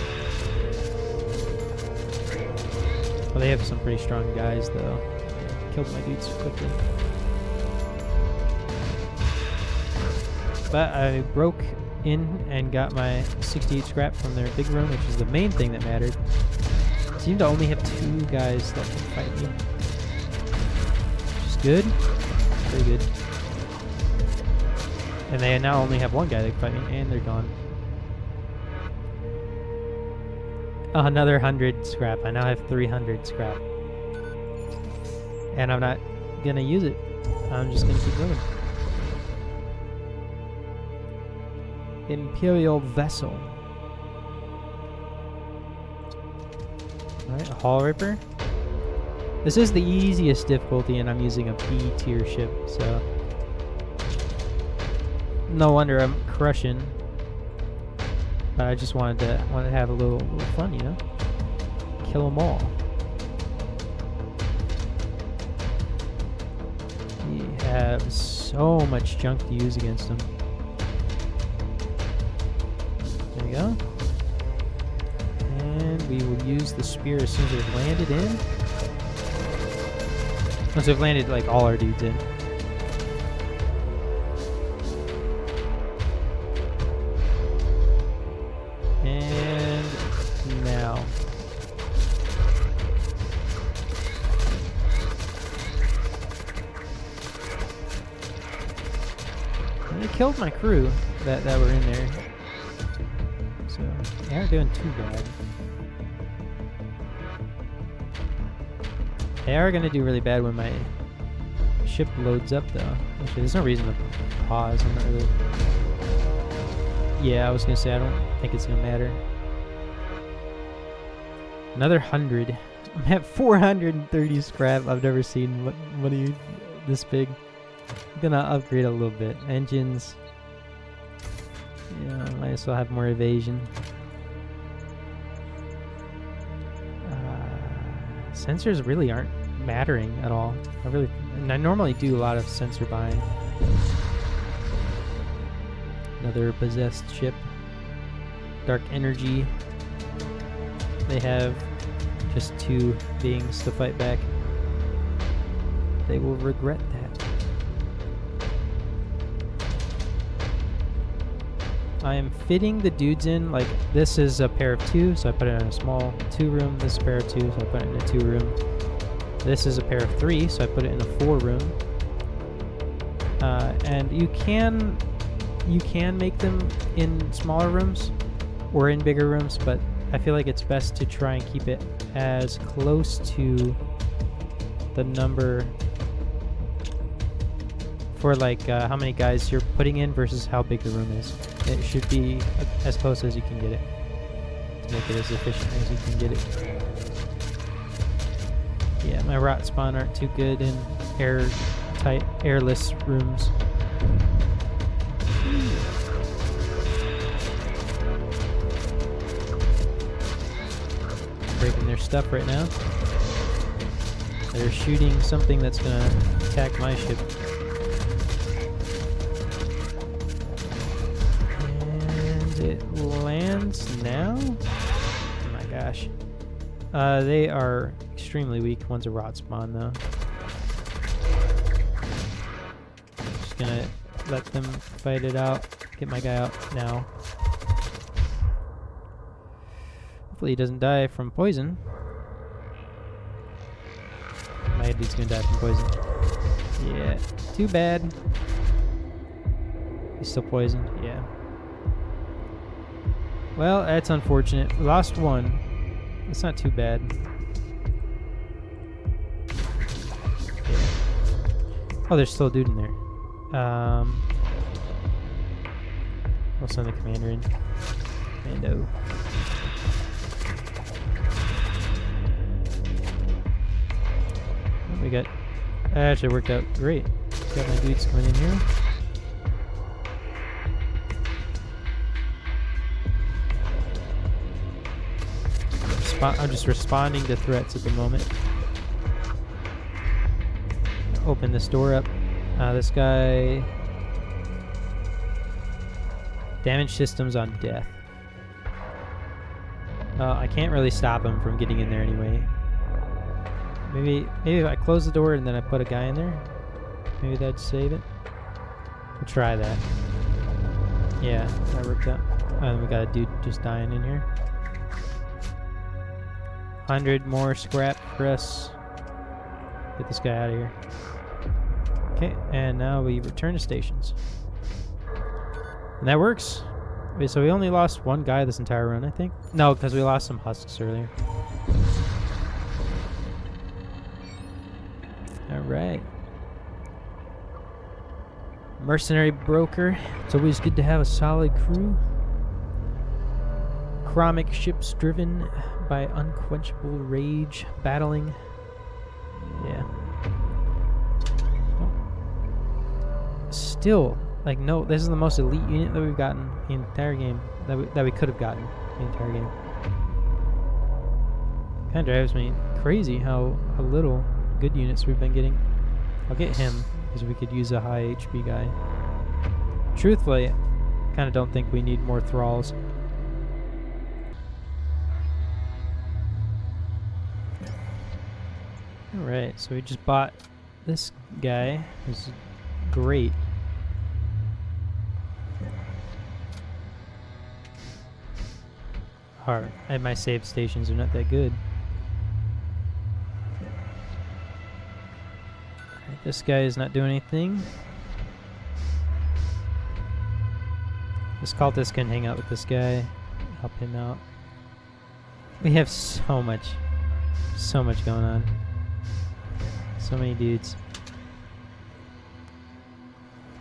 Well, they have some pretty strong guys, though. Yeah, killed my dudes quickly. But I broke in and got my 68 scrap from their big room, which is the main thing that mattered. Seem to only have 2 guys that can fight me. Which is good. Very good. And they now only have 1 guy that can fight me, and they're gone. Oh, another 100 scrap. I now have 300 scrap. And I'm not gonna use it. I'm just gonna keep going. Imperial vessel. Alright, a hull ripper. This is the easiest difficulty, and I'm using a B tier ship, so no wonder I'm crushing. But I just wanted to have a little fun, you know? Kill them all. We have so much junk to use against them. There we go. And we will use the spear as soon as they've landed in. Once they've landed, like, all our dudes in. Killed my crew that were in there, so they aren't doing too bad. They are gonna do really bad when my ship loads up, though. Actually, there's no reason to pause. I'm not really Yeah, I was gonna say I don't think it's gonna matter. Another 100. I'm at 430 scrap. I've never seen money this big. I'm gonna upgrade a little bit. Engines. Yeah, might as well have more evasion. Sensors really aren't mattering at all. I normally do a lot of sensor buying. Another possessed ship. Dark energy. They have just 2 beings to fight back. They will regret that. I am fitting the dudes in, like, this is a pair of 2, so I put it in a small 2-room. This is a pair of 2, so I put it in a 2-room. This is a pair of 3, so I put it in a 4-room. And you can make them in smaller rooms or in bigger rooms, but I feel like it's best to try and keep it as close to the number for like how many guys you're putting in versus how big the room is. It should be as close as you can get it to make it as efficient as you can get it. Yeah, my rot spawn aren't too good in airless rooms. Breaking their stuff right now. They're shooting something that's gonna attack my ship. And it lands now? Oh my gosh. They are extremely weak. One's a rot spawn though. Just gonna let them fight it out. Get my guy out now. Hopefully he doesn't die from poison. My dude's gonna die from poison. Yeah, too bad. He's still poisoned, yeah. Well, that's unfortunate. We lost one. It's not too bad. Yeah. Oh, there's still a dude in there. We'll send the commander in. Commando. We got, that actually worked out great. Got my dudes coming in here. I'm just responding to threats at the moment. Open this door up. This guy... Damage systems on death. I can't really stop him from getting in there anyway. Maybe if I close the door and then I put a guy in there, maybe that'd save it. We'll try that. Yeah, that worked out. And we got a dude just dying in here. 100 more scrap for us. Get this guy out of here. Okay, and now we return to stations. And that works. Wait, so we only lost one guy this entire run, I think? No, because we lost some husks earlier. Alright. Mercenary broker. It's always good to have a solid crew. Chromic ships driven by unquenchable rage, battling. Yeah. Still, like, no, this is the most elite unit that we've gotten the entire game. That we could have gotten the entire game. Kind of drives me crazy how little good units we've been getting. I'll get him because we could use a high HP guy. Truthfully, I kind of don't think we need more thralls. Alright, so we just bought this guy, who's great. Hard. And my save stations are not that good. Alright, this guy is not doing anything. This cultist can hang out with this guy, help him out. We have so much going on. So many dudes.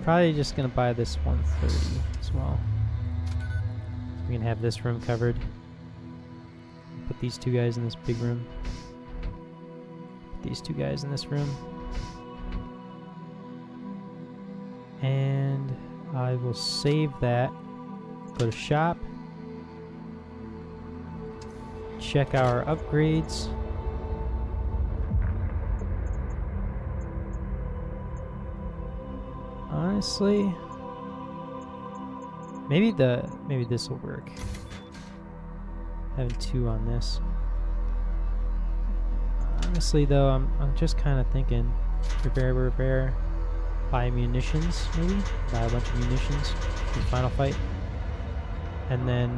Probably just gonna buy this 130 as well. We can have this room covered. Put these two guys in this big room. Put these two guys in this room. And I will save that. Go to shop. Check our upgrades. Honestly, maybe this will work. Having 2 on this. Honestly though, I'm just kind of thinking repair, buy munitions maybe, buy a bunch of munitions for the final fight, and then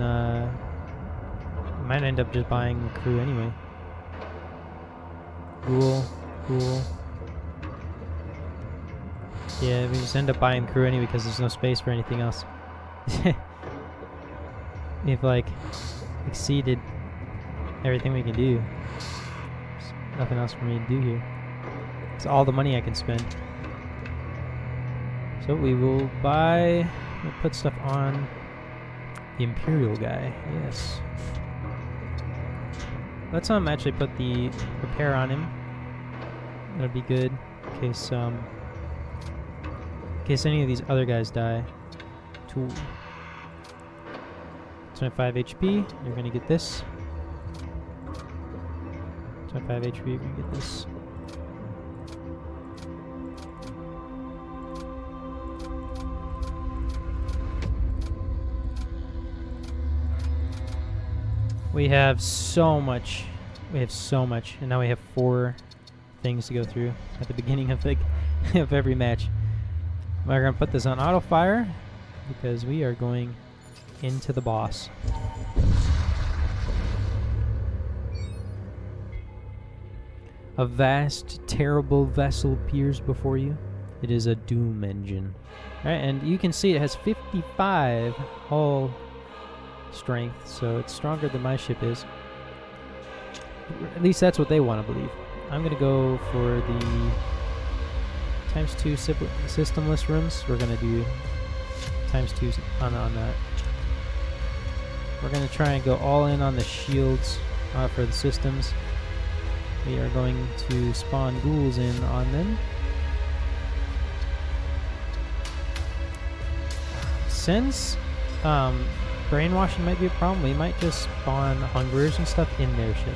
might end up just buying the crew anyway. Cool. Yeah, we just end up buying the crew anyway because there's no space for anything else. We've like exceeded everything we can do. There's nothing else for me to do here. It's all the money I can spend. So we will buy, we'll put stuff on the Imperial guy, yes. Let's actually put the repair on him. That'd be good in case any of these other guys die. Tool. 25 HP, you're gonna get this. 25 HP, you're gonna get this. We have so much. And now we have 4 things to go through at the beginning of of every match. We're gonna put this on auto fire because we are going into the boss. A vast, terrible vessel appears before you. It is a doom engine. Alright, and you can see it has 55 hull strength, so it's stronger than my ship is. At least that's what they want to believe. I'm gonna go for the ×2 systemless rooms. We're gonna do ×2 on that. We're gonna try and go all in on the shields for the systems. We are going to spawn ghouls in on them. Since brainwashing might be a problem, we might just spawn hungerers and stuff in their ship.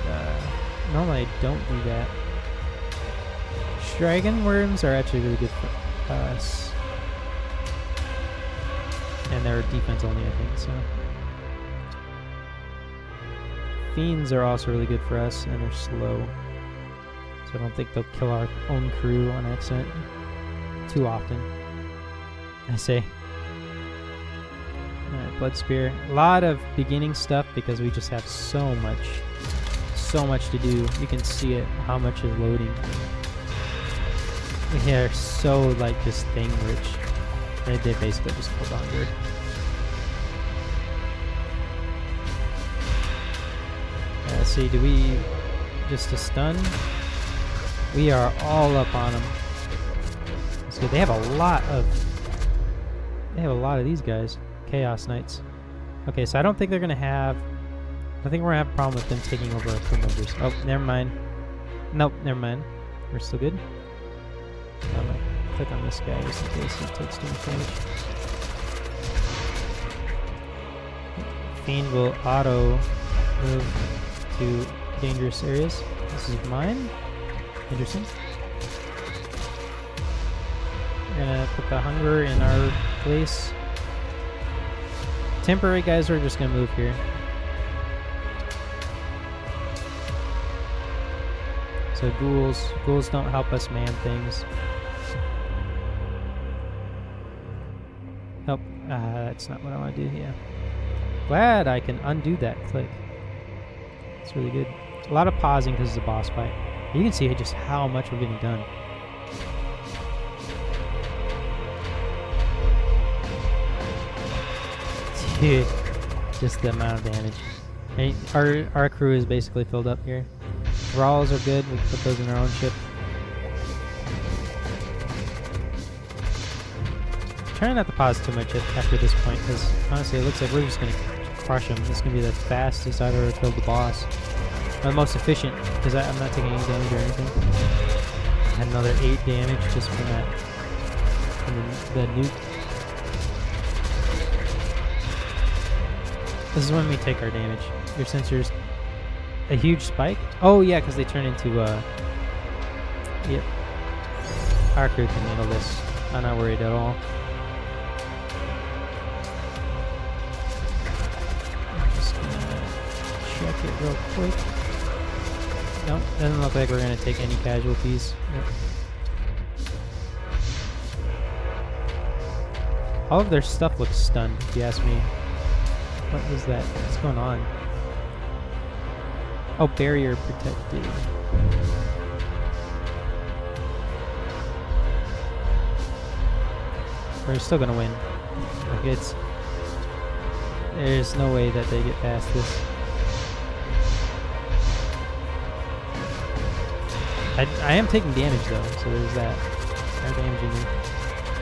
And normally I don't do that. Dragon worms are actually really good for us. And they're defense only, I think, so. Fiends are also really good for us, and they're slow. So I don't think they'll kill our own crew on accident too often, I say. Alright, Blood Spear. A lot of beginning stuff because we just have so much to do. You can see it, how much is loading. We are so like just thing rich. They basically just killed hunger. Let's see, do we just a stun? We are all up on them. That's good. They have a lot of these guys. Chaos Knights. Okay, so I don't think they're gonna have we're gonna have a problem with them taking over our crew members. Oh, never mind. Nope, never mind. We're still good. I'm gonna click on this guy just in case he takes too much damage. Fiend will auto move to dangerous areas. This is mine. Interesting. We're gonna put the hunger in our place. Temporary guys are just gonna move here. So ghouls don't help us man things. Nope, that's not what I want to do here. Glad I can undo that click. It's really good. A lot of pausing because it's a boss fight. You can see just how much we're getting done. Dude, just the amount of damage. And our crew is basically filled up here. Thralls are good. We can put those in our own ship. trying not to pause too much after this point, because honestly, it looks like we're just gonna crush him. This is gonna be the fastest I've ever killed the boss. Or the most efficient, because I'm not taking any damage or anything. I had another 8 damage just from that, from the nuke. This is when we take our damage. Your sensors, a huge spike. Oh yeah, because they turn into yep. Our crew can handle this. I'm not worried at all. I'm just gonna check it real quick. Nope, doesn't look like we're gonna take any casualties. Yep. All of their stuff looks stunned, if you ask me. What was that? What's going on? Oh, barrier protected. We're still gonna win. Like there's no way that they get past this. I am taking damage though, so there's that. They're damaging me.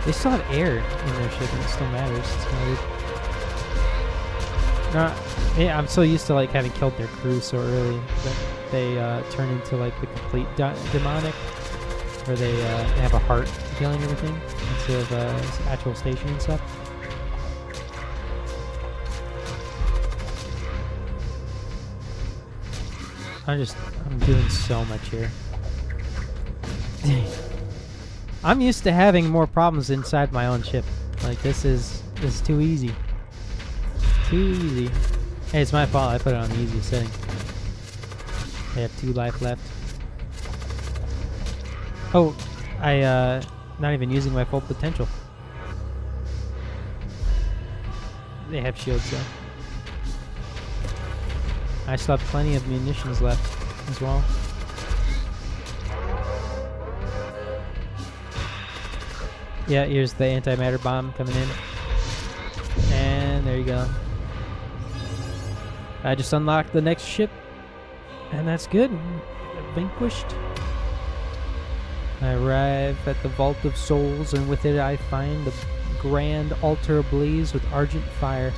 They still have air in their ship and it still matters. It's kind of weird. Yeah, I'm so used to like having killed their crew so early that they turn into like the complete demonic, where they have a heart killing everything instead of actual station and stuff. I'm doing so much here. I'm used to having more problems inside my own ship. Like this is too easy. Too easy. Hey, it's my fault. I put it on the easiest setting. I have 2 life left. Oh, not even using my full potential. They have shields though. I still have plenty of munitions left as well. Yeah, here's the antimatter bomb coming in. And there you go. I just unlocked the next ship. And that's good. Vanquished. I arrive at the Vault of Souls, and with it I find the grand altar ablaze with argent fire.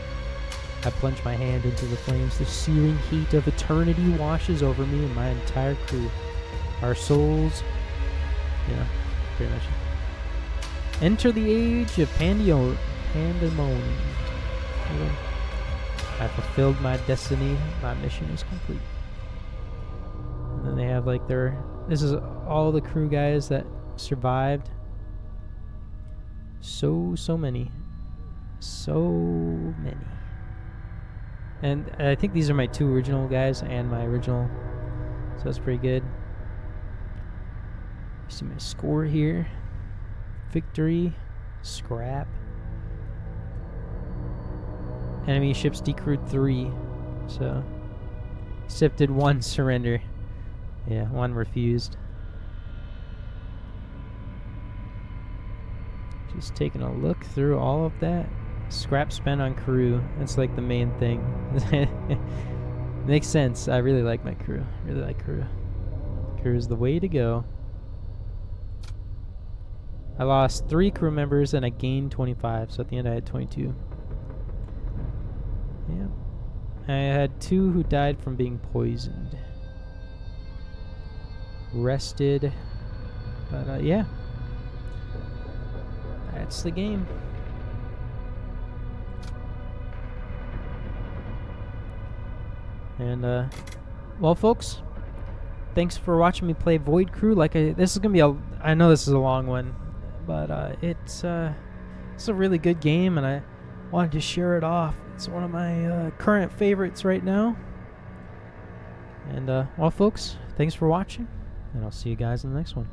I plunge my hand into the flames. The searing heat of eternity washes over me and my entire crew. Our souls, yeah, pretty much. Enter the age of pandemonium. I fulfilled my destiny. My mission is complete. And then they have like this is all the crew guys that survived. So many. So many. And I think these are my 2 original guys and my original. So that's pretty good. You see my score here. Victory. Scrap. Enemy ships decrewed 3. So accepted 1 surrender. Yeah, 1 refused. Just taking a look through all of that. Scrap spent on crew. That's like the main thing. Makes sense. I really like my crew. Really like crew. Crew is the way to go. I lost 3 crew members and I gained 25. So at the end I had 22. Yeah. I had 2 who died from being poisoned. Rested. But yeah. That's the game. And well folks, thanks for watching me play Void Crew. This is gonna be I know this is a long one, but it's a really good game and I wanted to share it off. It's one of my current favorites right now. And well folks, thanks for watching, and I'll see you guys in the next one.